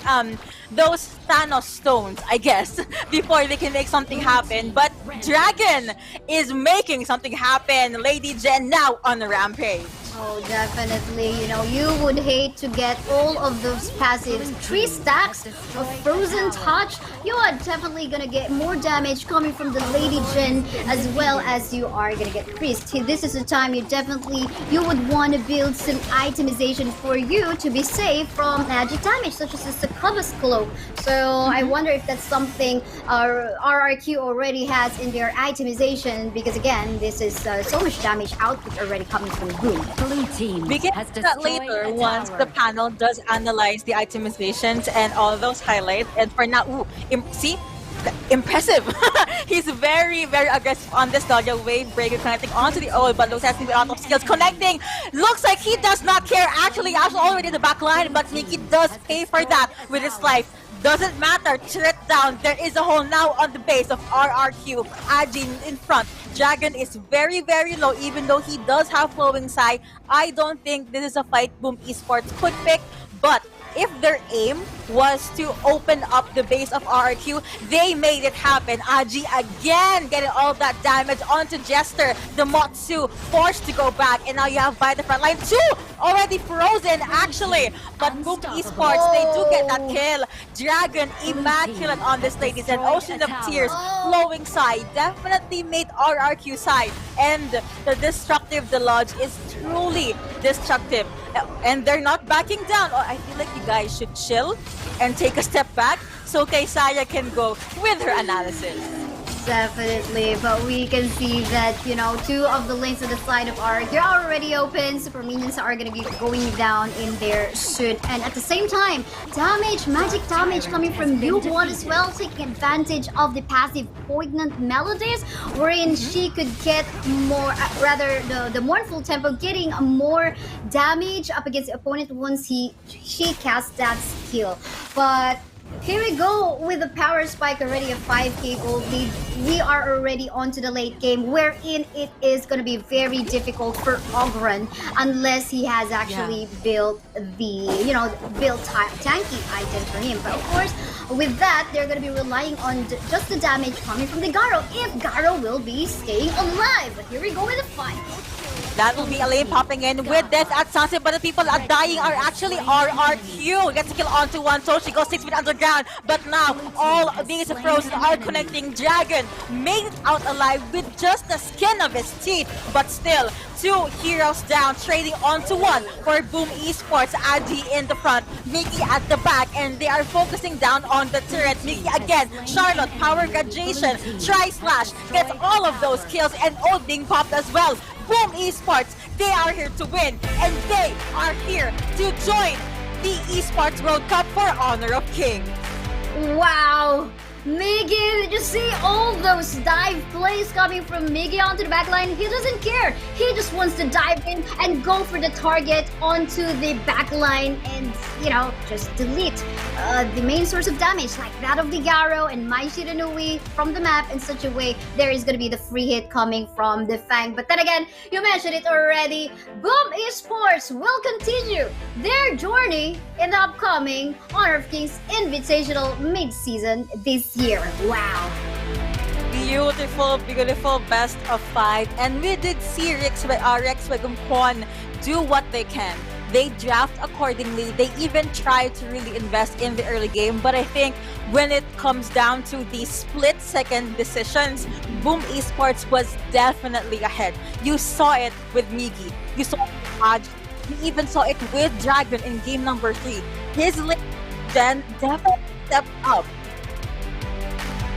those Thanos stones, I guess, before they can make something happen. But Dragon is making something happen. Lady Jen now on the rampage. Oh, definitely. You know, you would hate to get all of those passives. 3 stacks of Frozen Touch. You are definitely gonna get more damage coming from the Lady Jin, as well as you are gonna get Priest. This is the time you would want to build some itemization for you to be safe from magic damage, such as the Succubus Cloak. So I wonder if that's something RRQ already has in their itemization, because again, this is so much damage output already coming from Boom. We get that later once the panel does analyze the itemizations and all those highlights. And for now, see? Impressive. He's very, very aggressive on this Dahlia wave breaker, connecting onto the old, but looks like he's out of skills. Connecting. Looks like he does not care. Actually, already in the back line, but Nikki does pay for that with his life. Doesn't matter. Turret down. There is a hole now on the base of RRQ. Ajin in front. Dragon is very, very low, even though he does have flowing Sai. I don't think this is a fight Boom Esports could pick, but if their aim was to open up the base of RRQ, they made it happen. Aji again getting all that damage onto Jester. The Motsu forced to go back, and now you have by the front line. 2 already frozen, actually. But Boom Esports, they do get that kill. Dragon immaculate on this, ladies, and Ocean of Tears, flowing side, definitely made RRQ side. And the destructive, the Lodge is truly destructive. And they're not backing down. I feel like you guys should chill and take a step back so Kaysaya can go with her analysis. Definitely, but we can see that, you know, 2 of the lanes on the side of Arc, they're already open. Super minions are going to be going down in their suit. And at the same time, magic damage coming from U1 as well, taking advantage of the passive Poignant Melodies, wherein she could get more, rather the Mournful Tempo, getting more damage up against the opponent once she casts that skill. But here we go with the power spike already of 5k gold lead. We are already onto the late game, wherein it is going to be very difficult for Ogren unless he has actually built the, tanky item for him. But of course, with that, they're going to be relying on just the damage coming from the Garo, if Garo will be staying alive. But here we go with the fight. That will be Elaine popping in with this at Sunset, but the people are dying are actually RRQ. Gets a kill onto one, so she goes 6 feet underground. But now all these frozen are connecting. Dragon made it out alive with just the skin of his teeth, but still 2 heroes down, trading onto one for Boom Esports. Adi in the front, Mickey at the back, and they are focusing down on the turret. Mickey again, Charlotte, power graduation, tri-slash, gets all of those kills, and Old being popped as well. Boom Esports, they are here to win, and they are here to join the Esports World Cup for Honor of King. Wow! Miggy, did you see all those dive plays coming from Miggy onto the backline? He doesn't care. He just wants to dive in and go for the target onto the backline and, just delete the main source of damage like that of the Garo and Mai Shiranui from the map in such a way there is going to be the free hit coming from the Fang. But then again, you mentioned it already, Boom Esports will continue their journey in the upcoming Honor of Kings Invitational mid-season this year. Wow. Beautiful, beautiful best of 5. And we did see Rex Wagumkwon do what they can. They draft accordingly. They even try to really invest in the early game. But I think when it comes down to the split-second decisions, Boom Esports was definitely ahead. You saw it with Miggy. You saw it with Aj. You even saw it with Dragon in game number 3. His lane then definitely stepped up.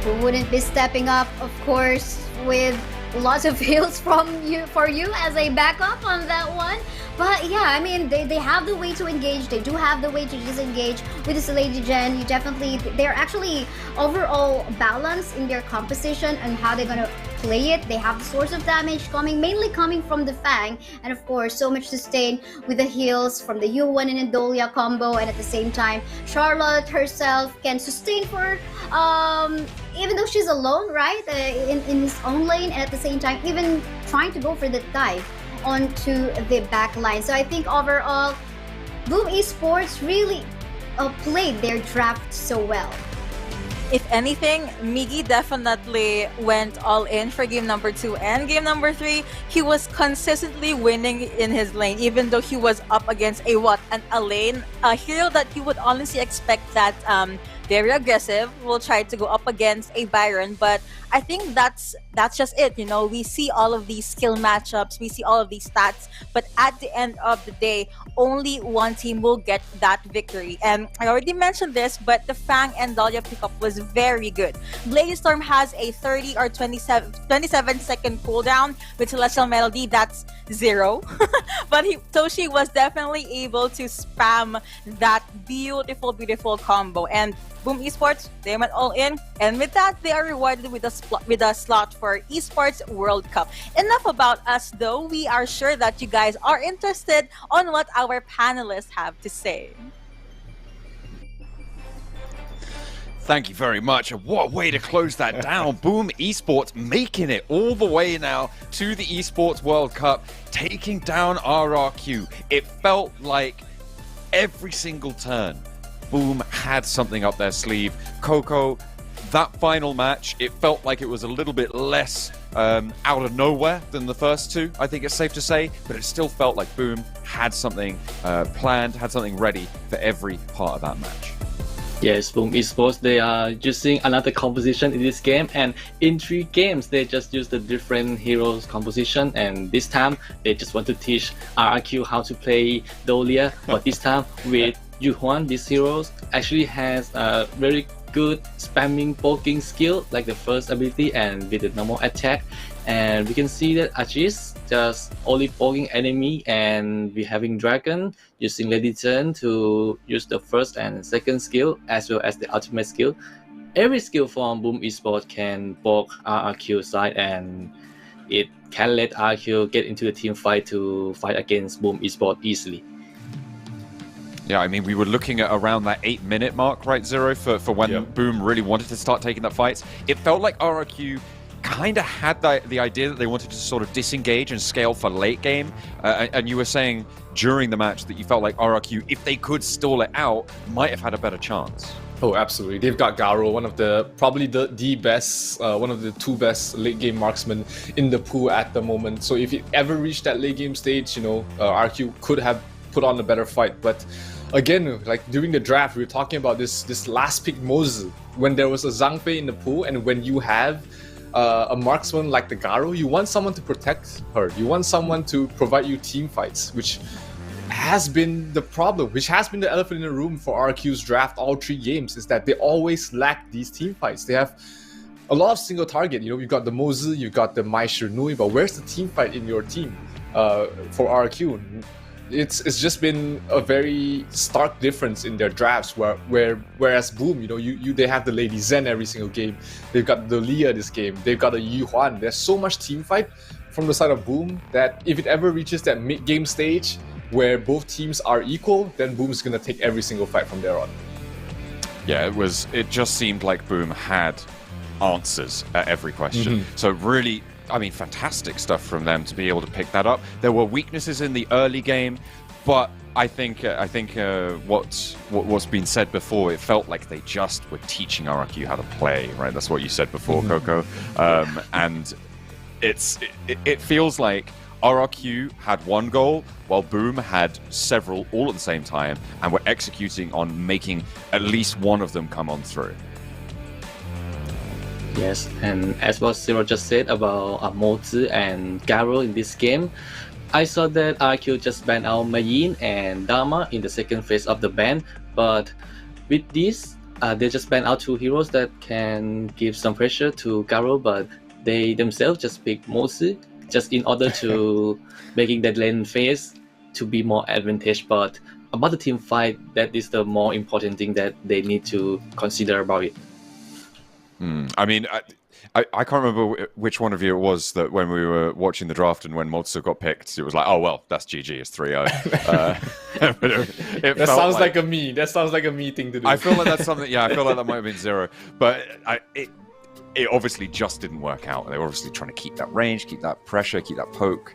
Who wouldn't be stepping up, of course, with lots of heals for you as a backup on that one. But yeah, I mean, they have the way to engage. They do have the way to disengage with this Lady Jen. They're actually overall balanced in their composition and how they're gonna play it. They have the source of damage mainly coming from the Fang, and of course, so much sustain with the heals from the U1 and Idolia combo. And at the same time, Charlotte herself can sustain for even though she's alone, right, in his own lane, and at the same time, even trying to go for the dive onto the back line. So I think overall, Boom Esports really played their draft so well. If anything, Miggy definitely went all in for game number 2 and game number 3. He was consistently winning in his lane, even though he was up against a lane, a hero that you would honestly expect that very aggressive, will try to go up against a Byron. But I think that's just it. We see all of these skill matchups, we see all of these stats, but at the end of the day, only one team will get that victory. And I already mentioned this, but the Fang and Dahlia pickup was very good. Blade Storm has a 30 or 27 second cooldown with Celestial Melody. That's 0. But Toshi was definitely able to spam that beautiful, beautiful combo. And Boom Esports, they went all in, and with that, they are rewarded with a slot for Esports World Cup. Enough about us, though. We are sure that you guys are interested on what our panelists have to say. Thank you very much. And what a way to close that down. Boom Esports making it all the way now to the Esports World Cup, taking down RRQ. It felt like every single turn, Boom had something up their sleeve. Coco, that final match, it felt like it was a little bit less out of nowhere than the first two, I think it's safe to say, but it still felt like Boom had something planned, had something ready for every part of that match. Yes, Boom Esports, they are using another composition in this game, and in 3 games they just used a different heroes composition, and this time they just want to teach RRQ how to play Dolia, but this time with Yuhuan, these heroes actually has a very good spamming poking skill like the first ability and with the normal attack, and we can see that Achis just only poking enemy, and we having Dragon using Lady Turn to use the first and second skill as well as the ultimate skill. Every skill from Boom Esports can poke RRQ side, and it can let RRQ get into the team fight to fight against Boom Esports easily. Yeah, I mean, we were looking at around that 8-minute mark, right, Zero, for when Boom really wanted to start taking that fights. It felt like RRQ kind of had the idea that they wanted to sort of disengage and scale for late game. And you were saying during the match that you felt like RRQ, if they could stall it out, might have had a better chance. Oh, absolutely. They've got Garo, one of the probably the best, one of the two best late game marksmen in the pool at the moment. So if it ever reached that late game stage, RQ could have put on a better fight. But again, like during the draft, we were talking about this last pick Moses when there was a Zhangfei in the pool, and when you have a marksman like the Garo, you want someone to protect her. You want someone to provide you team fights, which has been the problem, which has been the elephant in the room for RQ's draft all 3 games, is that they always lack these team fights. They have a lot of single target. You've got the Moses, you've got the Mai Nui, but where's the team fight in your team for RQ? It's just been a very stark difference in their drafts. Whereas Boom, they have the Lady Zen every single game. They've got the Leah this game. They've got a Yi Huan. There's so much team fight from the side of Boom that if it ever reaches that mid-game stage where both teams are equal, then Boom's gonna take every single fight from there on. Yeah, it just seemed like Boom had answers at every question. So really, I mean, fantastic stuff from them to be able to pick that up. There were weaknesses in the early game, but I think what's been said before, it felt like they just were teaching RRQ how to play, right? That's what you said before, Coco. And it feels like RRQ had one goal, while Boom had several all at the same time, and were executing on making at least one of them come on through. Yes, and as what Zero just said about Mozi and Garo in this game, I saw that RQ just banned out Mayin and Dharma in the second phase of the ban, but with this, they just banned out 2 heroes that can give some pressure to Garo, but they themselves just picked Mozi just in order to making that lane phase to be more advantage. But about the team fight, that is the more important thing that they need to consider about it. I mean, I can't remember which one of you it was that when we were watching the draft and when Motsu got picked, it was like, oh, well, that's GG, it's 3-0. That sounds like a me. That sounds like a me thing to do. I feel like that's something, I feel like that might have been 0. But it obviously just didn't work out. They were obviously trying to keep that range, keep that pressure, keep that poke.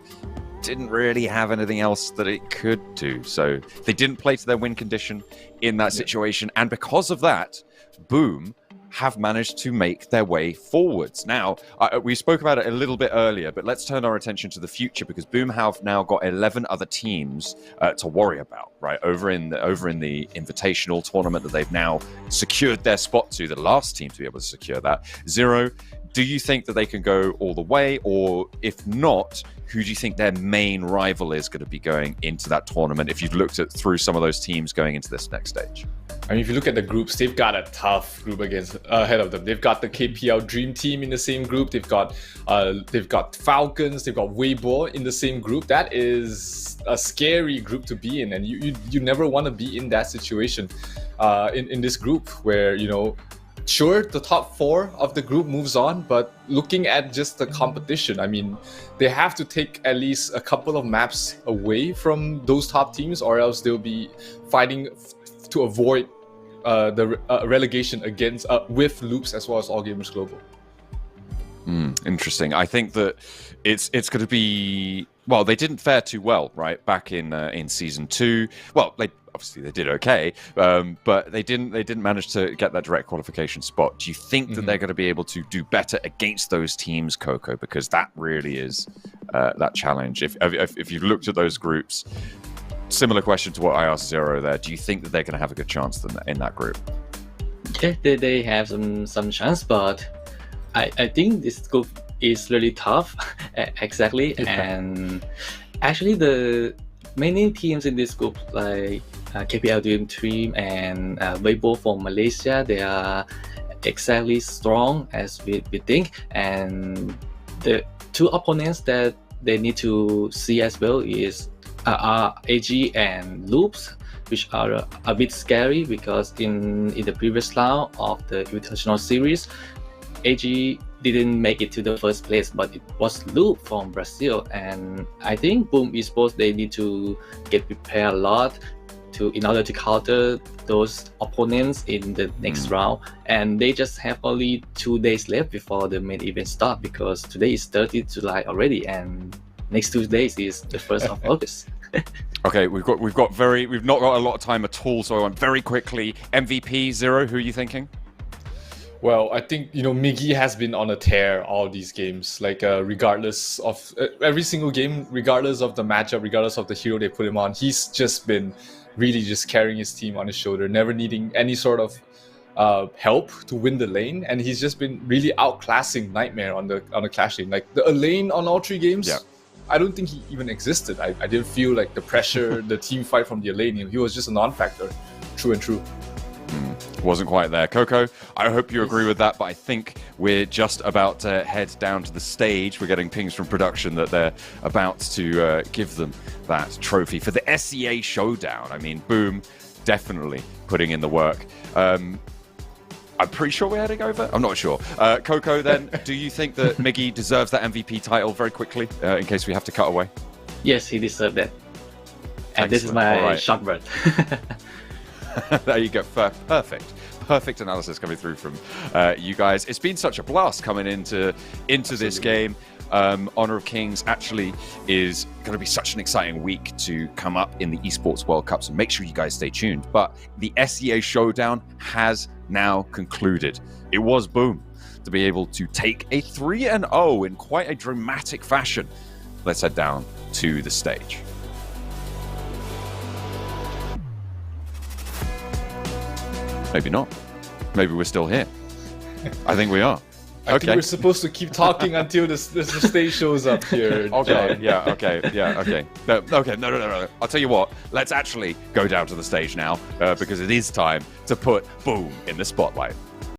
Didn't really have anything else that it could do. So they didn't play to their win condition in that situation. And because of that, Boom have managed to make their way forwards. Now, we spoke about it a little bit earlier, but let's turn our attention to the future, because Boom have now got 11 other teams to worry about, right? Over in the Invitational tournament that they've now secured their spot to, the last team to be able to secure that. Zero, do you think that they can go all the way? Or if not, who do you think their main rival is going to be going into that tournament if you've looked through some of those teams going into this next stage? I mean, if you look at the groups, they've got a tough group ahead of them. They've got the KPL Dream Team in the same group. They've got Falcons. They've got Weibo in the same group. That is a scary group to be in, and you never want to be in that situation. In this group where sure, the top 4 of the group moves on, but looking at just the competition, I mean, they have to take at least a couple of maps away from those top teams, or else they'll be fighting to avoid the relegation against with Loops as well as All Gamers Global. Interesting. I think that it's going to be, well, they didn't fare too well, right? Back in season 2. Well, they did okay, but they didn't manage to get that direct qualification spot. Do you think that they're going to be able to do better against those teams, Coco? Because that really is that challenge. If you've looked at those groups, similar question to what I asked Zero there, do you think that they're going to have a good chance in that group? Yeah, they have some chance, but I think this group is really tough. Exactly. And actually the many teams in this group, like KPL Dream Team and Weibo from Malaysia, they are exactly strong as we think. And the 2 opponents that they need to see as well are AG and Loops, which are a bit scary, because in the previous round of the Invitational series, AG didn't make it to the first place, but it was Loop from Brazil. And I think Boom Esports, they need to get prepared a lot in order to counter those opponents in the next round. And they just have only 2 days left before the main event starts, because today is 30th July already, and next 2 days is the 1st of August. Okay, we've not got a lot of time at all, so I went very quickly. MVP Zero, who are you thinking? Well, I think, Miggy has been on a tear all these games. Like, regardless of every single game, regardless of the matchup, regardless of the hero they put him on, he's just been really just carrying his team on his shoulder, never needing any sort of help to win the lane, and he's just been really outclassing Nightmare on the Clash lane. Like the lane on all 3 games, Yeah. I don't think he even existed. I didn't feel like the pressure, the team fight from the lane. He was just a non-factor, true and true. Wasn't quite there. Coco, I hope you agree with that, but I think we're just about to head down to the stage. We're getting pings from production that they're about to give them that trophy for the SEA Showdown. I mean, Boom, definitely putting in the work. I'm pretty sure we're heading over. I'm not sure. Coco, then, do you think that Miggy deserves that MVP title very quickly, in case we have to cut away? Yes, he deserved that. And this is Excellent. my All right. shot word. There you go. Perfect analysis coming through from you guys. It's been such a blast coming into this game. Honor of Kings actually is going to be such an exciting week to come up in the Esports World Cup, so make sure you guys stay tuned. But the SEA Showdown has now concluded. It was Boom to be able to take a 3-0 in quite a dramatic fashion. Let's head down to the stage. Maybe not. Maybe we're still here. I think we are. I think we're supposed to keep talking until the stage shows up here. Okay, John. yeah, okay. No. I'll tell you what, let's actually go down to the stage now, because it is time to put Boom in the spotlight.